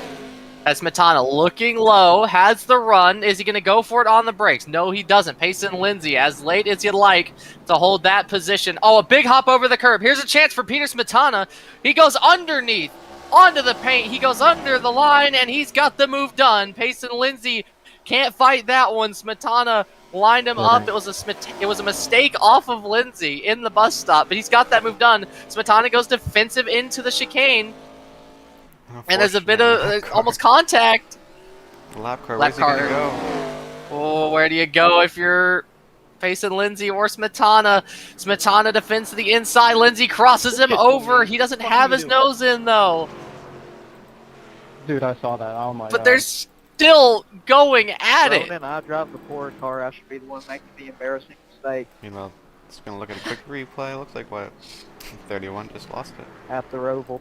As Smetana looking low, has the run. Is he going to go for it on the brakes? No, he doesn't. Payson Lindsay, as late as you'd like to hold that position. Oh, a big hop over the curb. Here's a chance for Peter Smetana. He goes underneath, onto the paint. He goes under the line, and he's got the move done. Payson Lindsay can't fight that one. Smetana lined him up. It was a mistake off of Lindsay in the bus stop, but he's got that move done. Smetana goes defensive into the chicane. And there's a bit of almost contact. Lap car, Lap where's he gonna car. go? Oh, where do you go if you're facing Lindsay or Smetana? Smetana defends to the inside. Lindsay crosses him over. He doesn't have his nose in, though. Dude, I saw that. Oh my god. But they're still going at it. Ronan, I drive the poor car. I should be the one making the embarrassing mistake. Meanwhile, it's gonna look at a quick replay. Looks like what? 31 just lost it. At the Roval.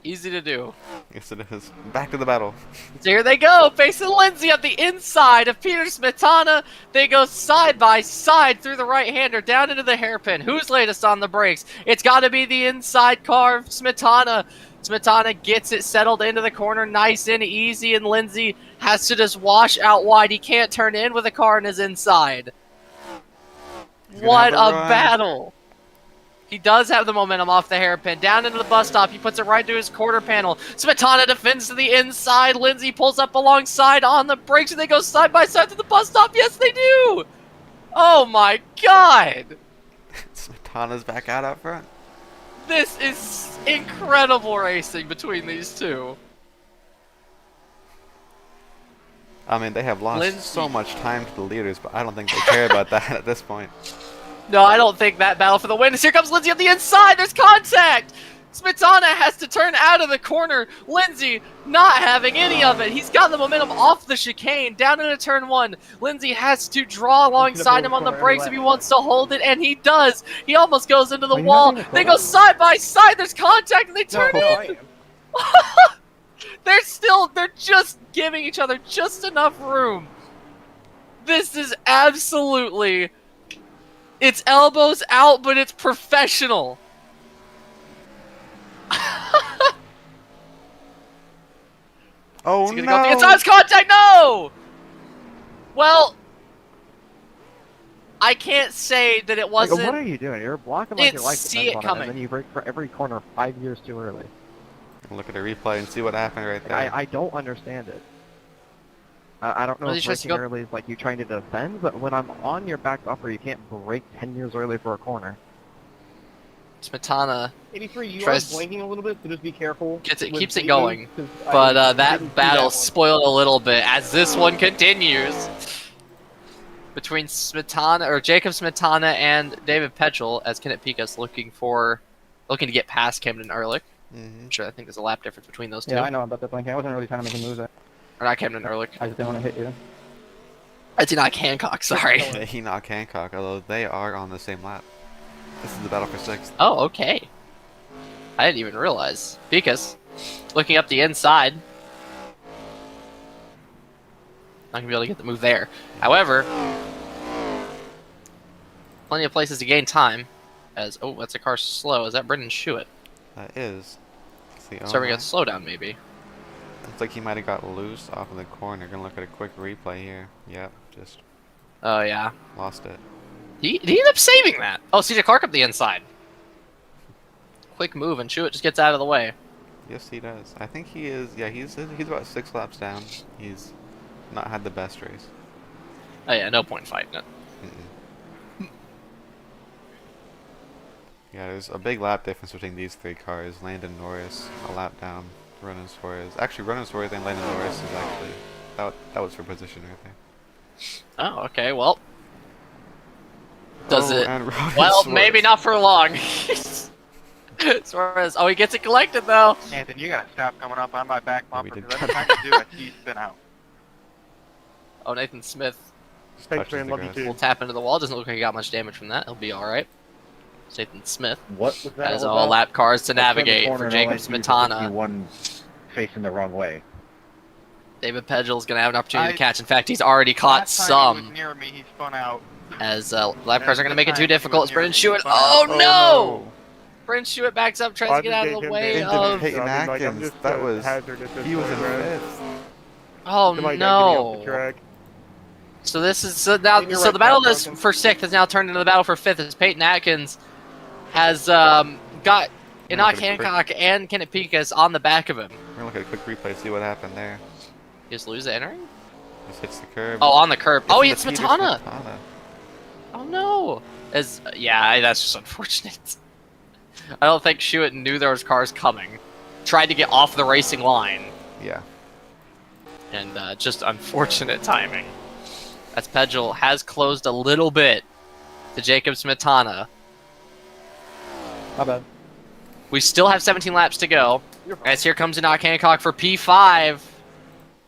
Easy to do. Yes, it is. Back to the battle. So here they go, facing Lindsay on the inside of Peter Smetana. They go side by side through the right-hander, down into the hairpin. Who's latest on the brakes? It's got to be the inside car of Smetana. Smetana gets it settled into the corner, nice and easy, and Lindsay has to just wash out wide. He can't turn in with a car in his inside. What a battle! He does have the momentum off the hairpin, down into the bus stop. He puts it right to his quarter panel. Smetana defends to the inside. Lindsay pulls up alongside on the brakes, and they go side by side to the bus stop. Yes, they do! Oh my god! Smetana's back out up front. This is incredible racing between these two. I mean, they have lost Lindsay. so much time to the leaders, but I don't think they care about that at this point. No, I don't think that battle for the win. Here comes Lindsay on the inside. There's contact. Smetana has to turn out of the corner. Lindsay not having any of it. He's got the momentum off the chicane down into turn 1. Lindsay has to draw alongside him on the brakes if he wants to hold it, and he does. He almost goes into the wall. They go side by side. There's contact, and they turn in. They're just giving each other just enough room. This is absolutely... It's elbows out, but it's professional. Oh Go no! inside contact, no! Well, I can't say that it wasn't... What are you doing? You're blocking like your life see it depends on it, coming. and then you break for every corner 5 years too early. Look at the replay and see what happened right there. I don't understand it. I don't know Well, if he's just braking go- early is like you trying to defend, but when I'm on your back buffer, you can't brake 10 years early for a corner. Smetana 83, you Tries- are blinking a little bit, so just be careful. keeps it with going. bleeding, 'cause but I didn't that see battle one. spoiled a little bit as this one continues between Jacob Smetana and David Petchel, as Kenneth Pica's looking to get past Camden Ehrlich. Mm-hmm. Sure, I think there's a lap difference between those two. Yeah, I know about that blinking. I wasn't really trying to make a move. Or not Camden Ehrlich. I just didn't want to hit you. It's Enoch Hancock, sorry. Enoch Hancock, although they are on the same lap. This is the battle for 6th. Oh, okay. I didn't even realize. Pica's looking up the inside. Not gonna be able to get the move there. However, plenty of places to gain time. As that's a car slow. Is that Brendan Schuett? That is. So we got slowdown maybe. Looks like he might have got loose off of the corner. Gonna look at a quick replay here. Yep, just Oh yeah. lost it. He ended up saving that. Oh, CJ Clark up the inside. Quick move and Schuett just gets out of the way. Yes, he does. I think he is. Yeah, he's about 6 laps down. He's not had the best race. Oh yeah, no point fighting it. Yeah, there's a big lap difference between these 3 cars. Landon Norris a lap down. Ronan Suarez. Actually, Ronan Suarez and Landon Norris is actually that was for position right there. Oh, okay. Well, does it? And Ronan Well, Suarez. maybe not for long. Suarez. Oh, he gets it collected though. Anthony, you gotta stop coming up on my back Yeah, we bumper, did. because every time you do it, you spin out. Oh, Nathan Smith Just Thanks, touches man. the Love you grass. too. will tap into the wall. Doesn't look like he got much damage from that. He'll be all right. Nathan Smith What was that? has all all about? lap cars to I turned the navigate corner for and all Jacob I see is Smetana. one facing the wrong way. David Pedgel's going to have an opportunity to catch. In fact, he's already caught Last time he was some. near me, he spun out. As lap cars are going to This make it time too he difficult. was It's Brendan near me, Schuett. he spun Oh out. no! Brendan Schuett backs up, tries to get out of the way Into of. Peyton I mean, like, I'm Atkins, just, that was- hazardous at He was this in point, right? 5th. Oh Somebody gotta get me off the no! track. So this is now. Maybe you're So right, the battle Pat is Duncan. for 6th has now turned into the battle for 5th. As Peyton Atkins has got Enoch Look at the Hancock and Kenneth Pikas on the back of him. We're gonna look at a quick replay, see what happened there. Just lose the entering. Just hits the curb. Oh, on the curb. Oh, he hits Peter Smetana. Smetana. Oh no! As yeah, that's just unfortunate. I don't think Schuett knew there was cars coming. Tried to get off the racing line, Yeah. and just unfortunate timing. As Pedgel has closed a little bit to Jacob Smetana. My bad. We still have 17 laps to go. As here comes Enoch Hancock for P5.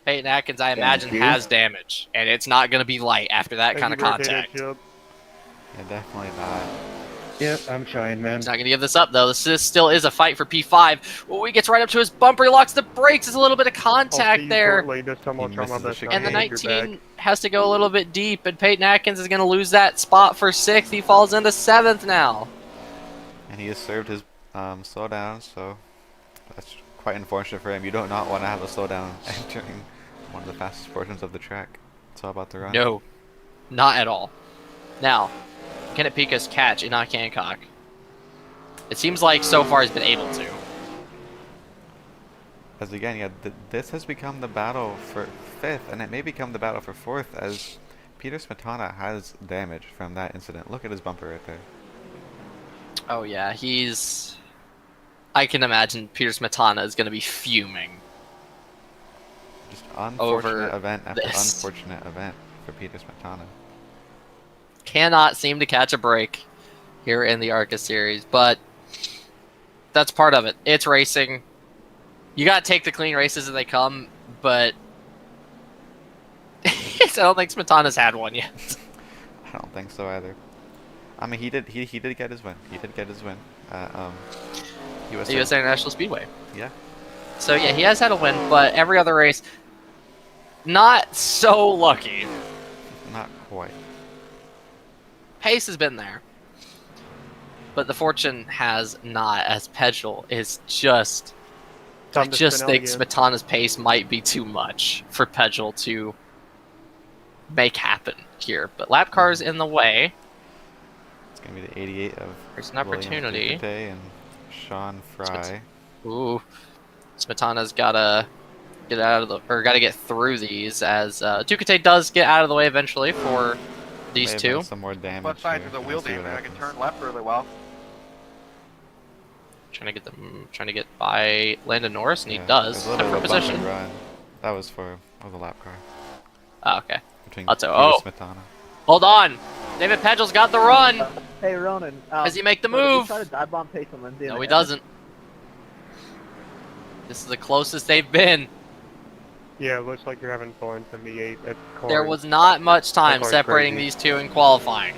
Peyton Atkins, I imagine, you. has damage, and it's not going to be light after that kind of contact. Yeah, definitely not. Yep, I'm trying, man. He's not going to give this up, though. This still is a fight for P5. Oh, he gets right up to his bumper. He locks the brakes. There's a little bit of contact there. This time I'll He try my misses the best chicane. not And the to hit your 19 back. has to go a little bit deep, and Peyton Atkins is going to lose that spot for 6th. He falls into 7th now. And he has served his slowdown, so that's quite unfortunate for him. You do not want to have a slowdown entering one of the fastest portions of the track. It's all about the run. No, not at all. Now, can it Pika's catch Enoch Hancock? It seems like so far he's been able to. As again, yeah, this has become the battle for 5th, and it may become the battle for 4th as Peter Smetana has damage from that incident. Look at his bumper right there. Oh yeah, he's... I can imagine Peter Smetana is going to be fuming. Just unfortunate Over event after this. unfortunate event for Peter Smetana. Cannot seem to catch a break here in the ARCA series, but that's part of it. It's racing. You gotta take the clean races as they come, but I don't think Smetana's had one yet. I don't think so either. I mean, he did get his win. He did get his win. USA. US International Speedway. Yeah. So yeah, he has had a win, but every other race, not so lucky. Not quite. Pace has been there, but the fortune has not, as Pedal is just... I Time to just spin think out again. Smetana's pace might be too much for Pedal to make happen here. But lap car's in the way. It's gonna be the 88 of There's an opportunity. Williams Ducote and Sean Fry. Ooh, Smetana's gotta get out of the, or gotta get through these, as Ducote does get out of the way eventually for these May have two. done some more damage. Left side here. to the We'll wheel see what damage. I can happens. turn left really well. Trying to get by Landon Norris, and he Yeah, does. there's a little Took bit for of a bump and position. run. That was for the lap car Oh, okay. between I'll tell- Peter oh. Smetana. Hold on. David Pedal's got the run. Hey, Ronan. Does he make the so did he move? try to dive bomb Pace and Lindsay in No, the he air? doesn't. This is the closest they've been. Yeah, it looks like you're having fun to me 8 at car. There was not much time That's separating crazy. these two in qualifying.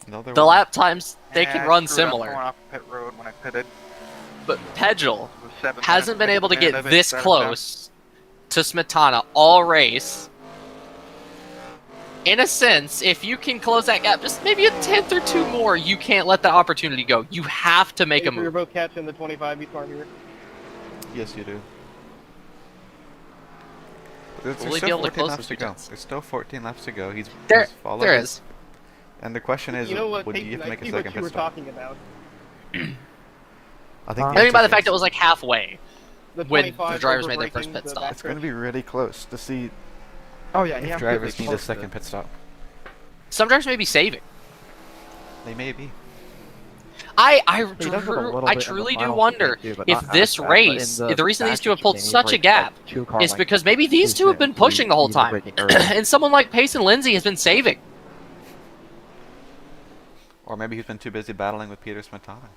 No, there The was- lap times, they Yeah, can I run screwed up similar. Going off pit road when I pitted. But Pedal It was 7 hasn't been minutes, able to minute get of it, this 7 close to Smetana all race. In a sense, if you can close that gap just maybe a tenth or two more, you can't let that opportunity go. You have to make a You're move. both catching the 25 beat car here. Yes, you do. There's Will he still be able to 14 close laps this to go. weekend? There's still 14 laps to go. He's followed There his- is. And the question is, You know what, would Peyton, you have to I make a see second what you pit were stop? talking about. I think I think by the fact it was like halfway. The When the 25 drivers made their first overbraking, pit the stop. back it's going to stretch. be really close to see Oh yeah, he if has to drivers be need a close to second it. pit stop. Some drivers may be saving. They may be. He does look a little bit in the truly do final wonder chicane, too, but if not this as bad, but race, in the reason these two have pulled chicane, he such a braked, gap like, 2 car is lengths because maybe these too two have soon. been pushing the whole He was time. braking early. And someone like Pace and Lindsay has been saving. Or maybe he's been too busy battling with Peter Smetana.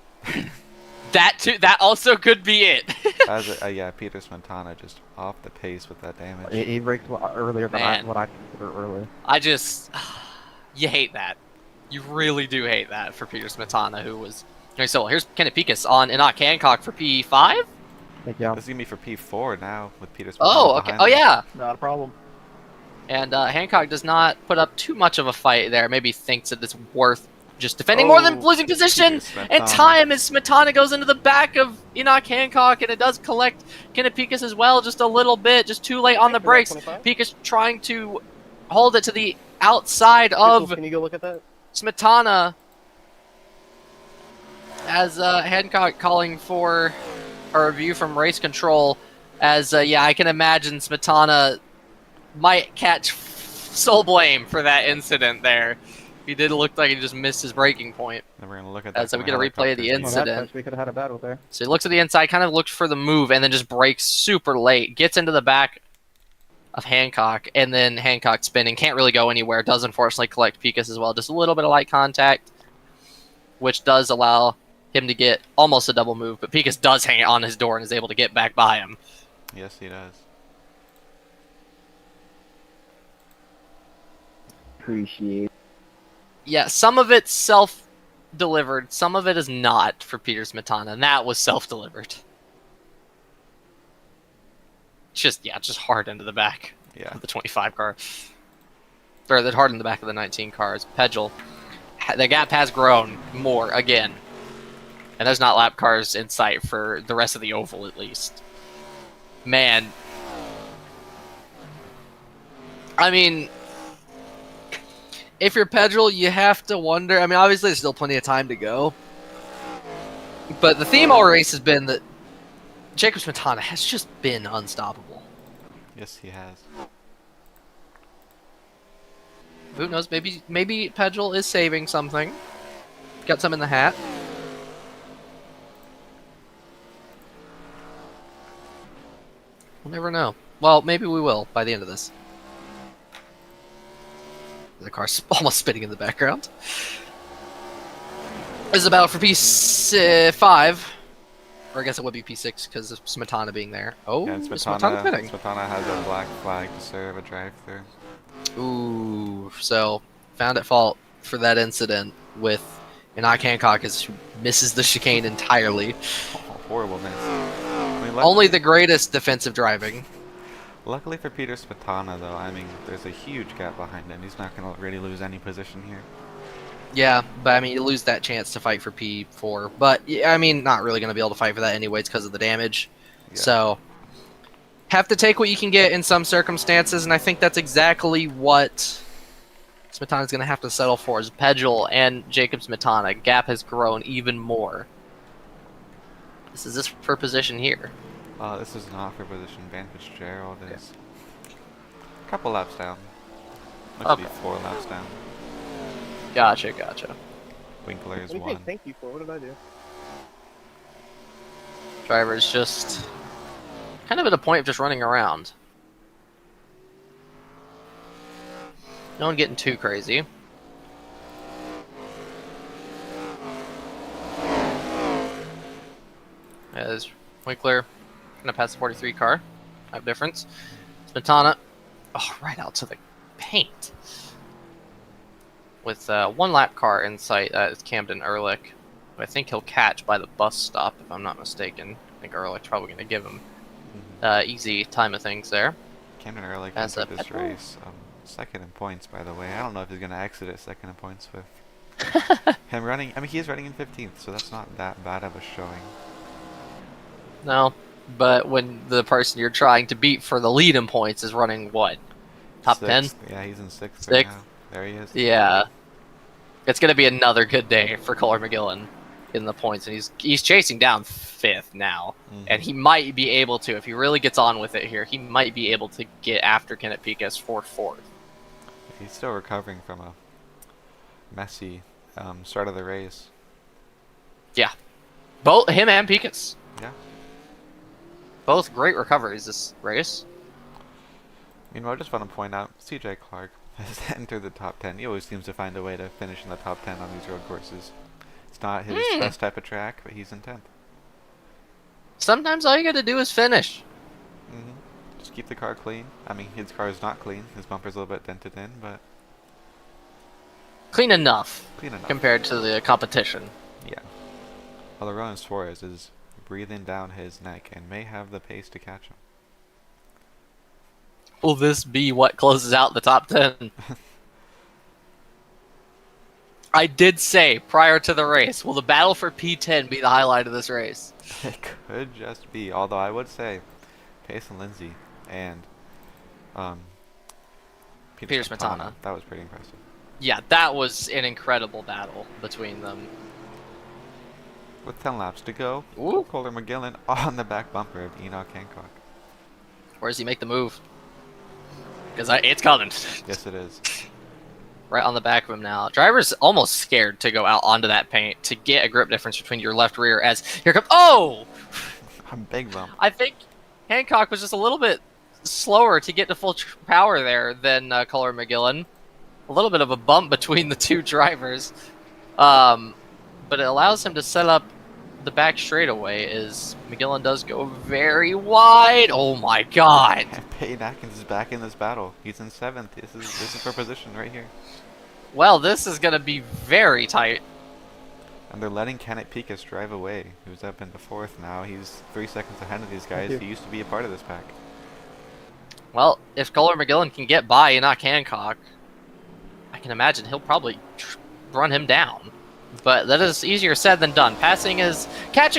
That too. That also could be it. Yeah, Peter Smetana just off the pace with that damage. He braked earlier than Man. what I consider early. I just, you hate that. You really do hate that for Peter Smetana, who was. Okay, so here's Kenneth Pikus on Enoch Hancock for P5. Thank you. This is going to be for P4 now with Peter Smetana Oh, okay. behind Oh him. yeah. Not a problem. And Hancock does not put up too much of a fight there. Maybe thinks that it's worth just defending more than Oh, losing position. Peter And Smetana. time as Smetana goes into the back of Enoch Hancock, and it does collect Kenneth Pikus as well, just a little bit, just too late on the Thanks for that, brakes. 25. Pikus trying to hold it to the outside of Can you go look at that? Smetana, as Hancock calling for a review from race control, as yeah, I can imagine Smetana might catch sole blame for that incident there. He did look like he just missed his braking point. Then we're going to look at that. So we from get a replay of the helicopter view. Oh, that incident. touch, we could have had a battle there. So he looks at the inside, kind of looks for the move, and then just brakes super late. Gets into the back of Hancock, and then Hancock spinning. Can't really go anywhere. Does unfortunately collect Pikus as well. Just a little bit of light contact, which does allow him to get almost a double move. But Pikus does hang it on his door and is able to get back by him. Yes, he does. Appreciate. Yeah, some of it's self-delivered. Some of it is not for Peter Smetana, and that was self-delivered. Just hard into the back. Yeah. Of the 25 car. Or the hard in the back of the 19 cars. Pedal. The gap has grown more again. And there's not lap cars in sight for the rest of the oval, at least. Man. I mean, if you're Pedrell, you have to wonder. I mean, obviously, there's still plenty of time to go. But the theme all race has been that Jacob Smetana has just been unstoppable. Yes, he has. Who knows? Maybe Pedrell is saving something. Got some in the hat. We'll never know. Well, maybe we will by the end of this. The car's almost spinning in the background. This is a battle for P5. Or I guess it would be P6 because of Smetana being there. Oh, Yeah, Smetana pinning. Smetana has a black flag to serve a drive-through. Ooh, so found at fault for that incident with an Ike Hancock who misses the chicane entirely. Oh, horrible miss. I mean, Only the greatest defensive driving. luckily for Peter Smetana, though, I mean, there's a huge gap behind him. He's not going to really lose any position here. Yeah, but I mean, you lose that chance to fight for P4. But, yeah, I mean, not really going to be able to fight for that anyways because of the damage. Yeah. So, have to take what you can get in some circumstances, and I think that's exactly what Smetana's going to have to settle for, is Pedrell and Jacob Smetana. Gap has grown even more. This is for position here. This is not for position. Van Fitzgerald is a couple laps down. Looks to be Okay. 4 laps down. Gotcha. Winkler is What do you 1. think? Thank you for. What did I do? Driver's just kind of at a point of just running around. No one getting too crazy. As Winkler gonna pass the 43 car. No difference. Smetana, right out to the paint. With one lap car in sight, that is Camden Ehrlich, who I think he'll catch by the bus stop, if I'm not mistaken. I think Ehrlich's probably going to give him easy time of things there. Camden Ehrlich As entered a this Pedrell. race second in points, by the way. I don't know if he's going to exit it second in points with him running. I mean, he is running in 15th, so that's not that bad of a showing. No, but when the person you're trying to beat for the lead in points is running what? Top 10? Sixth. Yeah, he's in 6th right Sixth? now. There he is. Yeah. It's going to be another good day for Kohler McGillen in the points, and he's chasing down 5th now. Mhm. And he might be able to, if he really gets on with it here, he might be able to get after Kenneth Pikas for 4th. He's still recovering from a messy start of the race. Both him and Pikas. Yeah. Both great recoveries this race. Meanwhile, I just want to point out, CJ Clark has entered the top 10. He always seems to find a way to finish in the top 10 on these road courses. It's not his best type of track, but he's in 10th. Sometimes all you got to do is finish. Just keep the car clean. I mean, his car is not clean. His bumper's a little bit dented in, but Clean enough clean enough. compared to the competition. Yeah. Although Rowan Suarez is breathing down his neck and may have the pace to catch him. Will this be what closes out the top 10? I did say prior to the race, will the battle for P10 be the highlight of this race? It could just be. Although I would say Payson Lindsay and Peter Smetana. That was pretty impressive. Yeah, that was an incredible battle between them. With 10 laps to go, Ooh. Kohler McGillen on the back bumper of Enoch Hancock. Where does he make the move? Because it's coming. Yes, it is. Right on the back of him now. Driver's almost scared to go out onto that paint to get a grip difference between your left rear as here comes... Oh! A big bump. I think Hancock was just a little bit slower to get to full power there than Kohler McGillen. A little bit of a bump between the two drivers. But it allows him to set up the back straightaway as McGillen does go very wide. Oh my god. And Peyton Atkins is back in this battle. He's in 7th. This is for position right here. Well, this is going to be very tight. And they're letting Kenneth Pikas drive away, who's up into 4th now. He's 3 seconds ahead of these guys. He used to be a part of this pack. Well, if Kohler McGillen can get by Enoch Hancock, I can imagine he'll probably run him down. But that is easier said than done. Catching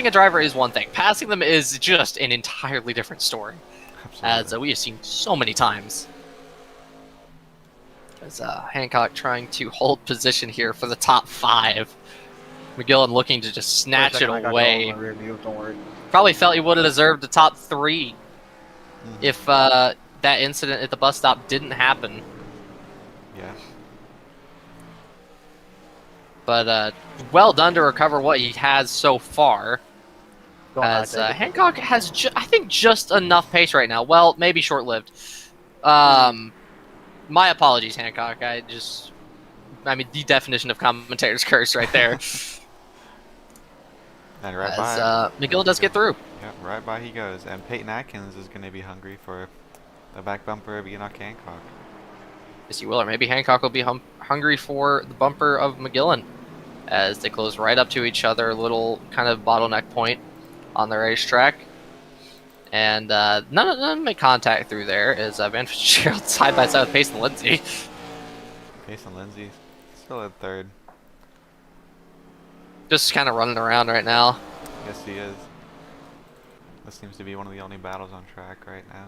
a driver is one thing. Passing them is just an entirely different story, Absolutely. as we have seen so many times. As Hancock trying to hold position here for the top 5. McGillen looking to just snatch it away. Don't worry. Probably felt he would have deserved the top 3 Mhm. if that incident at the bus stop didn't happen. Yeah. But well done to recover what he has so far. As Hancock has, I think, just enough pace right now. Well, maybe short-lived. My apologies, Hancock. I mean, the definition of commentator's curse right there. And right As by. McGill does get through. Yep, right by he goes. And Peyton Atkins is going to be hungry for the back bumper of Enoch Hancock. Yes, he will. Or maybe Hancock will be hungry for the bumper of McGillen as they close right up to each other, a little kind of bottleneck point on the racetrack. And none of them make contact through there as Van Fitzgerald side by side with Payson Lindsay. Payson Lindsay still at 3rd. Just kind of running around right now. Yes, he is. This seems to be one of the only battles on track right now.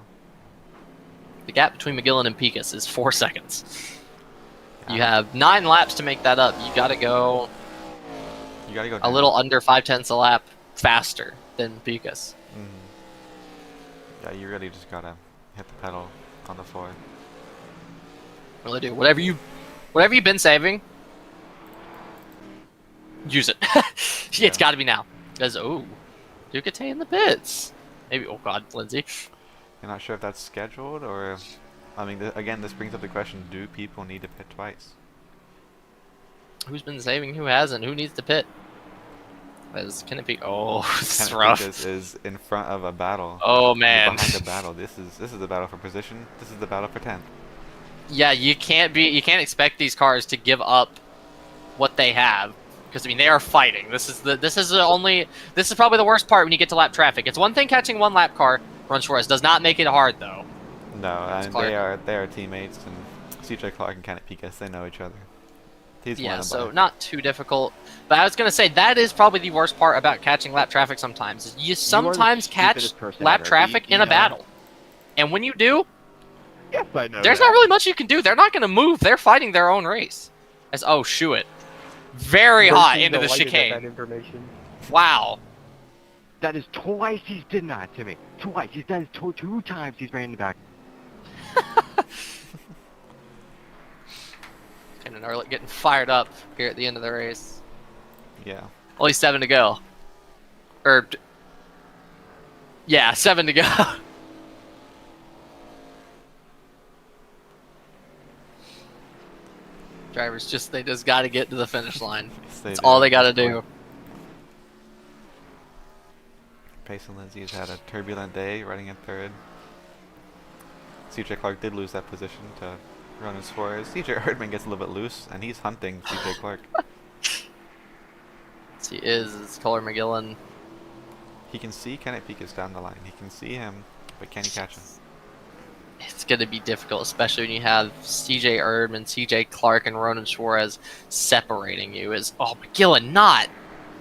The gap between McGillen and Picus is 4 seconds. You Yeah. have 9 laps to make that up. You got to go You gotta go a down. little under 5/10 a lap faster than Picus. Mhm. Yeah, you really just gotta hit the pedal on the floor. Really do. Whatever you've been saving, use it. Yeah. It's got to be now. Because, Ducati in the pits. Maybe, oh god, Lindsay. You're not sure if that's scheduled or... I mean, again, this brings up the question, do people need to pit twice? Who's been saving? Who hasn't? Who needs to pit? Can it be? Oh, this is Kenneth rough. Pincus is in front of a battle. Oh He's man. behind a battle. This is the battle for position. This is the battle for 10th. Yeah, you can't expect these cars to give up what they have. Because I mean they are fighting. This is probably the worst part when you get to lap traffic. It's one thing catching one lap car, run Suarez does not make it hard though. No, and Clark. they are teammates, and CJ Clark and Kenneth Pincus, they know each other. He's one Yeah, of them so both. not too difficult. But I was gonna say that is probably the worst part about catching lap traffic sometimes. Is you sometimes catch stupidest person lap ever. traffic You in a know. battle. And when you do, Yes, I know. there's that. not really much you can do. They're not gonna move. They're fighting their own race. As shoot it. Very hot Racing into the delighted at chicane. That information. Wow. That is twice he's done that to me. Twice. He's done it 2 times he's ran in the back. Ken and Arlett getting fired up here at the end of the race. Yeah. Only 7 to go. Yeah, 7 to go. Drivers they just got to get to the finish line. Yes, That's do. all they got to do. Payson Lindsay's had a turbulent day, running in 3rd. CJ Clark did lose that position to Ronan Suarez. CJ Erdman gets a little bit loose, and he's hunting CJ Clark. Yes, he is. It's Kohler McGillen. He can see Kenneth Pincus down the line. He can see him, but can he catch him? It's going to be difficult, especially when you have CJ Erdman, CJ Clark, and Ronan Suarez separating you. McGillen not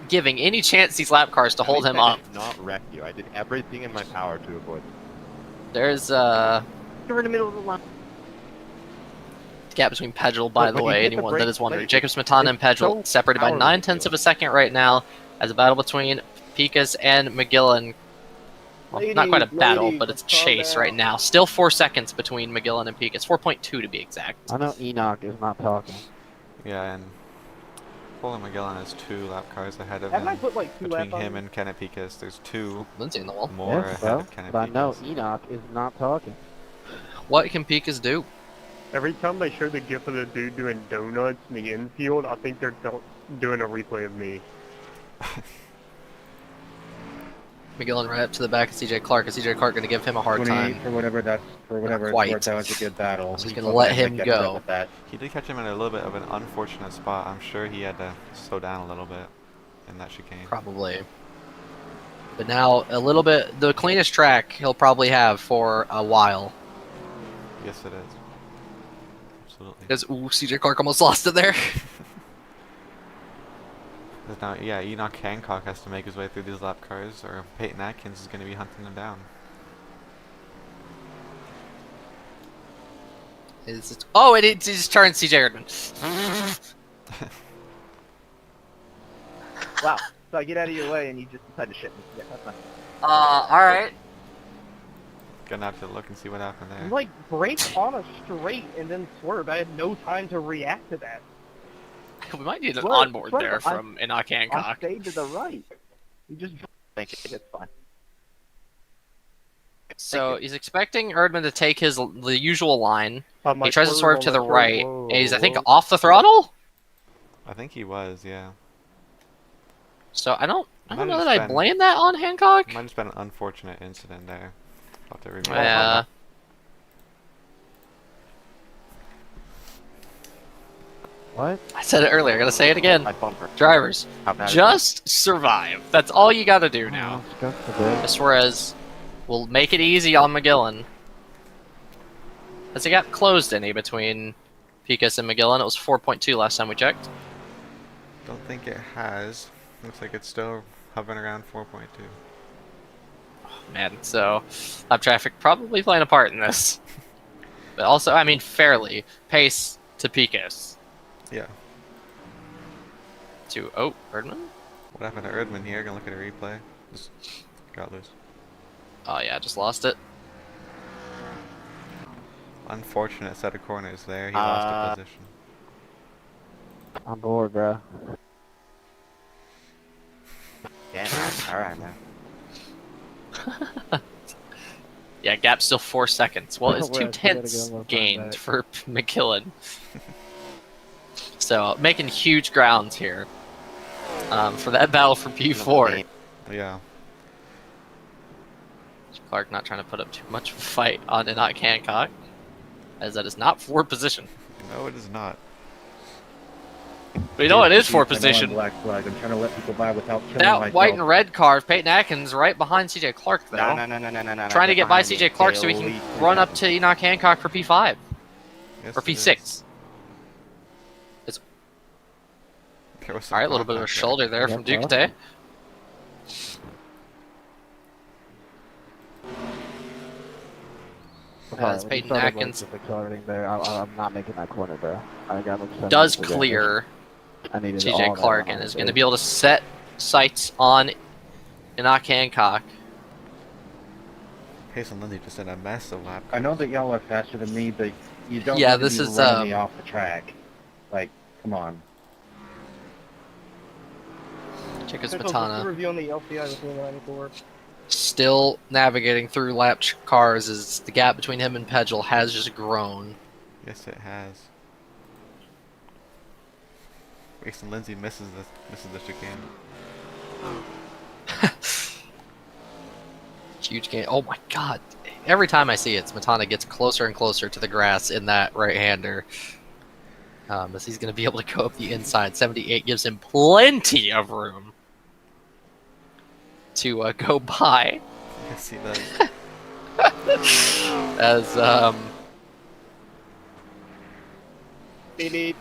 giving any chance these lap cars to hold him up. I did not wreck you. I did everything in my power to avoid. There's You're in the middle of the line. gap between Pedrell, by Look, the when you way, hit the anyone brake, that is wondering. like, Jacob Smetana and it's Pedrell so separated by powerless, 9/10 of a second right now as a battle between Picus and McGillen. Well, not quite a battle, ladies, but it's a calm chase down. right now. Still 4 seconds between McGillen and Picus. 4.2 to be exact. I know Enoch is not talking. Yeah, and Colin McGillen has 2 lap cars ahead of Haven't I him. put like 2 Between laps on him and Kenneth Pincus, there's 2 Lindsay in the wall. more Yeah, ahead well, of Kenneth but I know Pincus. Enoch is not talking. What can Picus do? Every time they show the gif of the dude doing donuts in the infield, I think they're doing a replay of me. McGillen right up to the back of CJ Clark. Is CJ Clark going to give him a hard 28 time? for whatever that's for whatever it's quite. worth. That was a good battle. Just He gonna put let that him get go. rid of that. He did catch him in a little bit of an unfortunate spot. I'm sure he had to slow down a little bit in that chicane. Probably. But now, a little bit, the cleanest track he'll probably have for a while. Yes, it is. Absolutely. Because, CJ Clark almost lost it there. 'Cause now, yeah, Enoch Hancock has to make his way through these lap cars, or Peyton Atkins is going to be hunting him down. Oh, it just turned CJ Erdman. Wow. So I get out of your way and you just decide to shit me. Yeah, that's fine. Alright. Gonna have to look and see what happened there. Like, brake on a straight and then swerve. I had no time to react to that. We might need an Swerve, onboard swerve. there from Enoch I Hancock. stayed to the right. You just think it's fine. So he's expecting Erdman to take the usual line. My He tries to swerve to the right, whoa, and he's, I think, whoa. off the throttle? I think he was, yeah. So I don't Might know have that I been- blame that on Hancock. Might have just been an unfortunate incident there. I'll have to review Yeah. What? I said it earlier, I gotta say it again. My bumper. Drivers, How bad is just survive. That's all you gotta do now. Let's go for this. Suarez will make it easy on McGillen. Has the gap closed any between Picas and McGillen? It was 4.2 last time we checked. Don't think it has. Looks like it's still hovering around 4.2. Man, so lap traffic probably playing a part in this. But also, I mean, fairly. Pace to Picas. Yeah. To, oh, Erdman? What happened to Erdman here? Gonna look at a replay. Just got loose. Oh yeah, just lost it. Unfortunate set of corners there. He lost a position. I'm bored, bro. Yeah, alright, man. Yeah, gap's still 4 seconds. Well, it's Well, 2 we gotta tenths go look gained back. for McGillen. So, making huge grounds here for that battle for P4. Yeah. Clark not trying to put up too much of a fight on Enoch Hancock, as that is not for position. No, it is not. But you know it is for I'm on position. Black flag. I'm trying to let people by without killing That myself. white and red car of Peyton Atkins right behind CJ Clark, though. No. Trying to get by CJ Clark so he can run up to Enoch Hancock for P5 Yes, or it is. P6. There was some All right, a little bit of a contact shoulder there Yeah, from bro. Ducate. As Peyton Atkins Accelerating there. I'm not making that corner, bro. I got like 7 does minutes to get clear there. I needed all CJ that Clark on and the is going to base. be able to set sights on Enoch Hancock. Pace and Lindsay just in a mess of lap. I know that y'all are faster than me, but you don't Yeah, need to this be is, running me off the track. Like, come on. Chicas What's the Matana review on the LCI with the 94? still navigating through lap cars as the gap between him and Pedgel has just grown. Yes, it has. Pace and Lindsay misses the chicane. Huge gain. Oh my god. Every time I see it, Matana gets closer and closer to the grass in that right-hander. As he's going to be able to go up the inside. 78 gives him plenty of room to go by. Yes, he does. As Beep.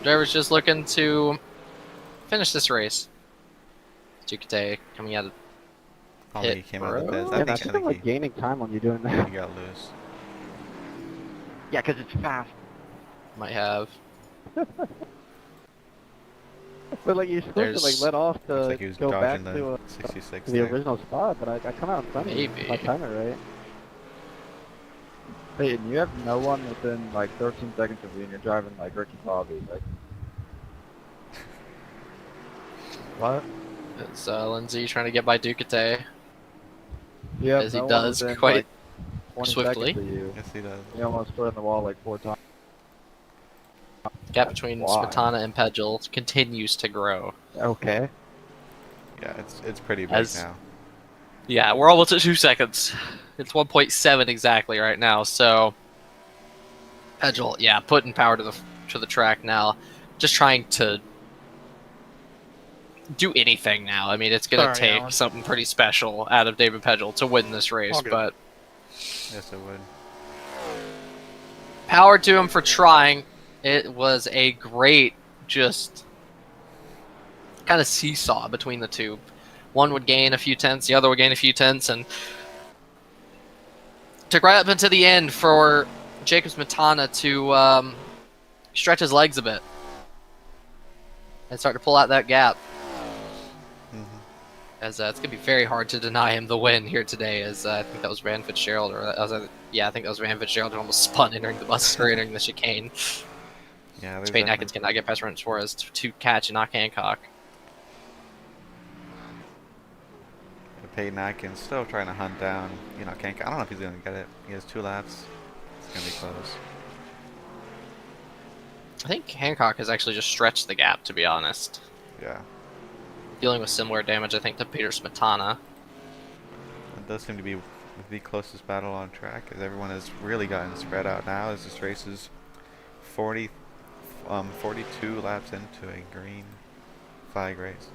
driver's just looking to finish this race. Ducate coming out of Oh, Hit he came out of the bro. pits. Yeah, I I think, think I'm like gaining time when you're doing that. he got loose. Yeah, because it's fast. might have. But like you're supposed to like There's- let off Looks to like he was go back dodging to, the 66 to the there. original spot, but I come out in front of you. Maybe. If I time it right. Peyton, you have no one within like 13 seconds of you and you're driving like Ricky Bobby. Like, what? It's Lindsay trying to get by Ducate. You have As he no one does within, quite like, 20 swiftly. seconds of you. Yes, he does. You almost put in the wall like 4 times. Gap between Why? Spatana and Pedgel continues to grow. Okay. Yeah, it's pretty big As- now. Yeah, we're almost at 2 seconds. It's 1.7 exactly right now. So Pedgel, yeah, putting power to the track now, just trying to do anything now. I mean, it's gonna Sorry, take Alan. something pretty special out of David Pedgel to win this race, All good. but Yes, it would. power to him for trying. It was a great just kind of seesaw between the two. One would gain a few tenths, the other would gain a few tenths, and took right up into the end for Jacob Smetana to stretch his legs a bit and start to pull out that gap. As it's going to be very hard to deny him the win here today, as I think that was Van Fitzgerald, or I think that was Van Fitzgerald who almost spun entering the bus or entering the chicane. Yeah, Peyton Atkins cannot get past Ron Suarez to catch and knock Hancock. Peyton Atkins still trying to hunt down, Hancock. I don't know if he's going to get it. He has 2 laps. It's going to be close. I think Hancock has actually just stretched the gap, to be honest. Yeah. Dealing with similar damage, I think, to Peter Smetana. It does seem to be the closest battle on track, as everyone has really gotten spread out now, as this race is 42 laps into a green flag race.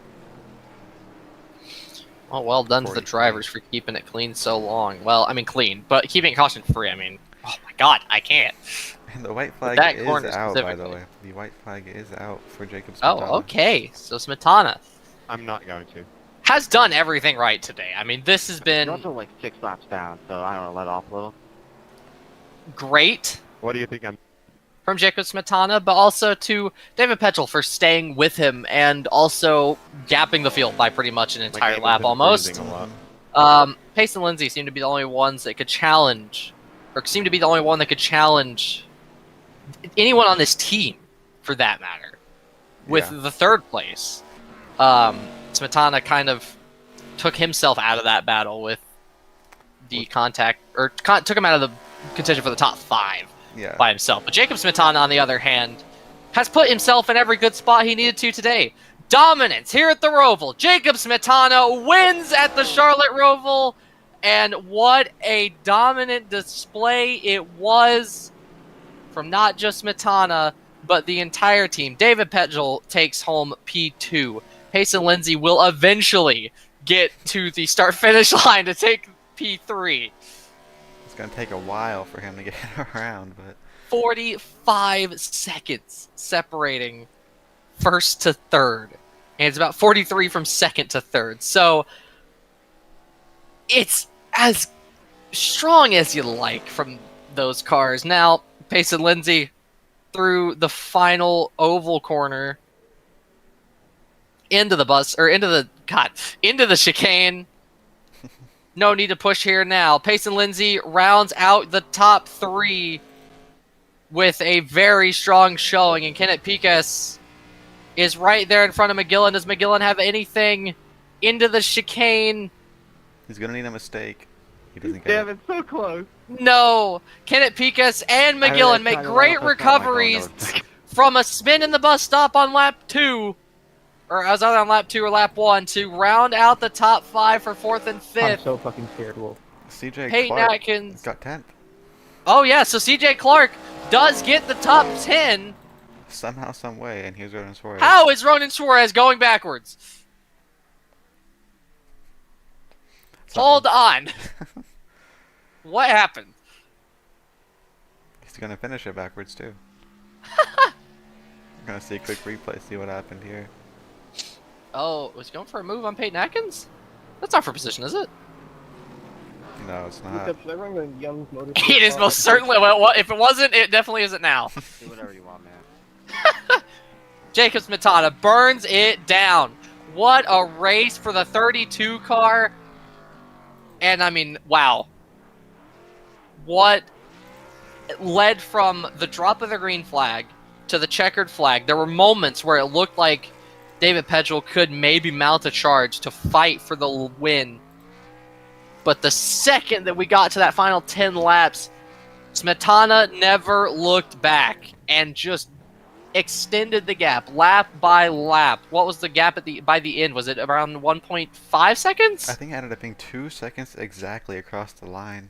Well done to the drivers for keeping it clean so long. Well, I mean clean, but keeping it caution-free. I mean, oh my god, I can't. And the white flag is out, by the way. The white flag is out for Jacob Smetana. Oh, okay. So Smetana I'm not going to. has done everything right today. I mean, this has been You're also like 6 laps down, so I don't want to let off a little. great What do you think I'm... from Jacob Smetana, but also to David Petchel for staying with him and also gapping the field by pretty much an entire lap almost. Pace and Lindsay seem to be the only ones that could challenge, or seem to be the only one that could challenge anyone on this team, for that matter, with the 3rd place. Smetana kind of took himself out of that battle with the contact, or took him out of the contention for the top 5 by himself. But Jacob Smetana, on the other hand, has put himself in every good spot he needed to today. Dominance here at the Roval. Jacob Smetana wins at the Charlotte Roval, and what a dominant display it was from not just Smetana, but the entire team. David Petchel takes home P2. Pace and Lindsay will eventually get to the start-finish line to take P3. It's going to take a while for him to get around, but 45 seconds separating 1st to 3rd. And it's about 43 from 2nd to 3rd. So it's as strong as you like from those cars. Now, Pace and Lindsay through the final oval corner into the chicane. No need to push here now. Pace and Lindsay rounds out the top 3 with a very strong showing, and Kenneth Piquez is right there in front of McGillen. Does McGillen have anything into the chicane? he's going to need a mistake. He doesn't get Damn, it. it's so close. No. Kenneth Piquez and McGillen make great recoveries from a spin in the bus stop on lap 2. Or I was either on lap 2 or lap 1 to round out the top 5 for 4th and 5th. I'm so fucking scared, Wolf. CJ Peyton Clark Atkins got 10th. Oh yeah, so CJ Clark does get the top 10. Somehow, some way, and here's Ronan Suarez. How is Ronan Suarez going backwards? Hold on. What happened? He's going to finish it backwards, too. I'm going to see a quick replay, see what happened here. Oh, was he going for a move on Peyton Atkins? That's not for position, is it? No, it's Look not. up, should I run the Young's Motorsport It is car? most certainly. Well, if it wasn't, it definitely isn't now. Do whatever you want, man. Jacob Smetana burns it down. What a race for the 32 car. And I mean, wow. What led from the drop of the green flag to the checkered flag. There were moments where it looked like David Petchel could maybe mount a charge to fight for the win. But the second that we got to that final 10 laps, Smetana never looked back and just extended the gap lap by lap. What was the gap by the end? Was it around 1.5 seconds? I think it ended up being 2 seconds exactly across the line.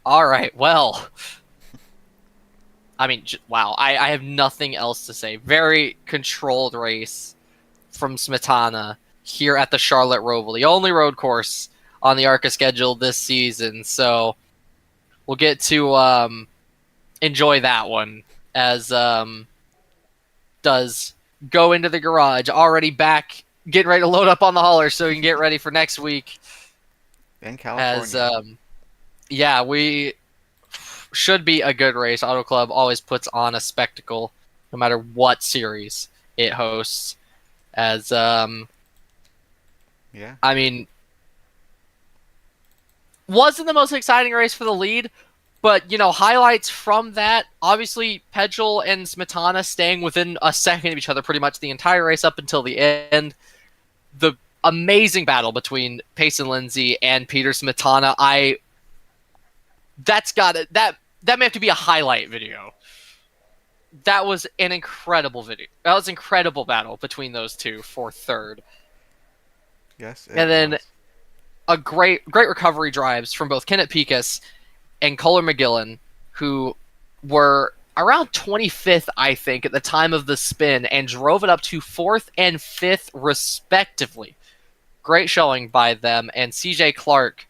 All right, well, I mean, wow, I have nothing else to say. Very controlled race from Smetana here at the Charlotte Roval, the only road course on the ARCA schedule this season. So we'll get to enjoy that one, as does go into the garage, already back, getting ready to load up on the hauler so we can get ready for next week. In California. As yeah, we should be a good race. Auto Club always puts on a spectacle, no matter what series it hosts. As Yeah. I mean, wasn't the most exciting race for the lead, but highlights from that, obviously Petrol and Smetana staying within a second of each other pretty much the entire race up until the end. The amazing battle between Pace and Lindsay and Peter Smetana. That may have to be a highlight video. That was an incredible video. That was an incredible battle between those two for third. Yes. And then was. a great recovery drives from both Kenneth Pikus and Kohler McGillen, who were around 25th, I think, at the time of the spin, and drove it up to 4th and 5th, respectively. Great showing by them. And CJ Clark,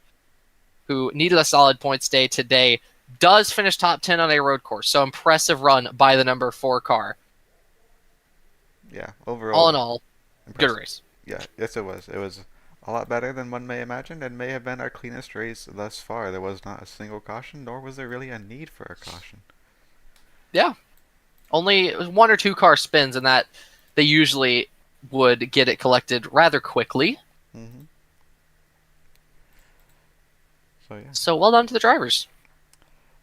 who needed a solid points day today, does finish top 10 on a road course. So impressive run by the number 4 car. Yeah, overall. All in all, impressive. good race. Yeah, yes it was. It was a lot better than one may imagine, and may have been our cleanest race thus far. There was not a single caution, nor was there really a need for a caution. Yeah. Only 1 or 2 car spins, and that they usually would get it collected rather quickly. Mm-hmm. So yeah. So well done to the drivers.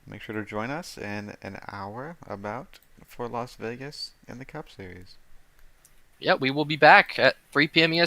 Make sure to join us in an hour about for Las Vegas in the Cup Series. Yeah, we will be back at 3 p.m. EST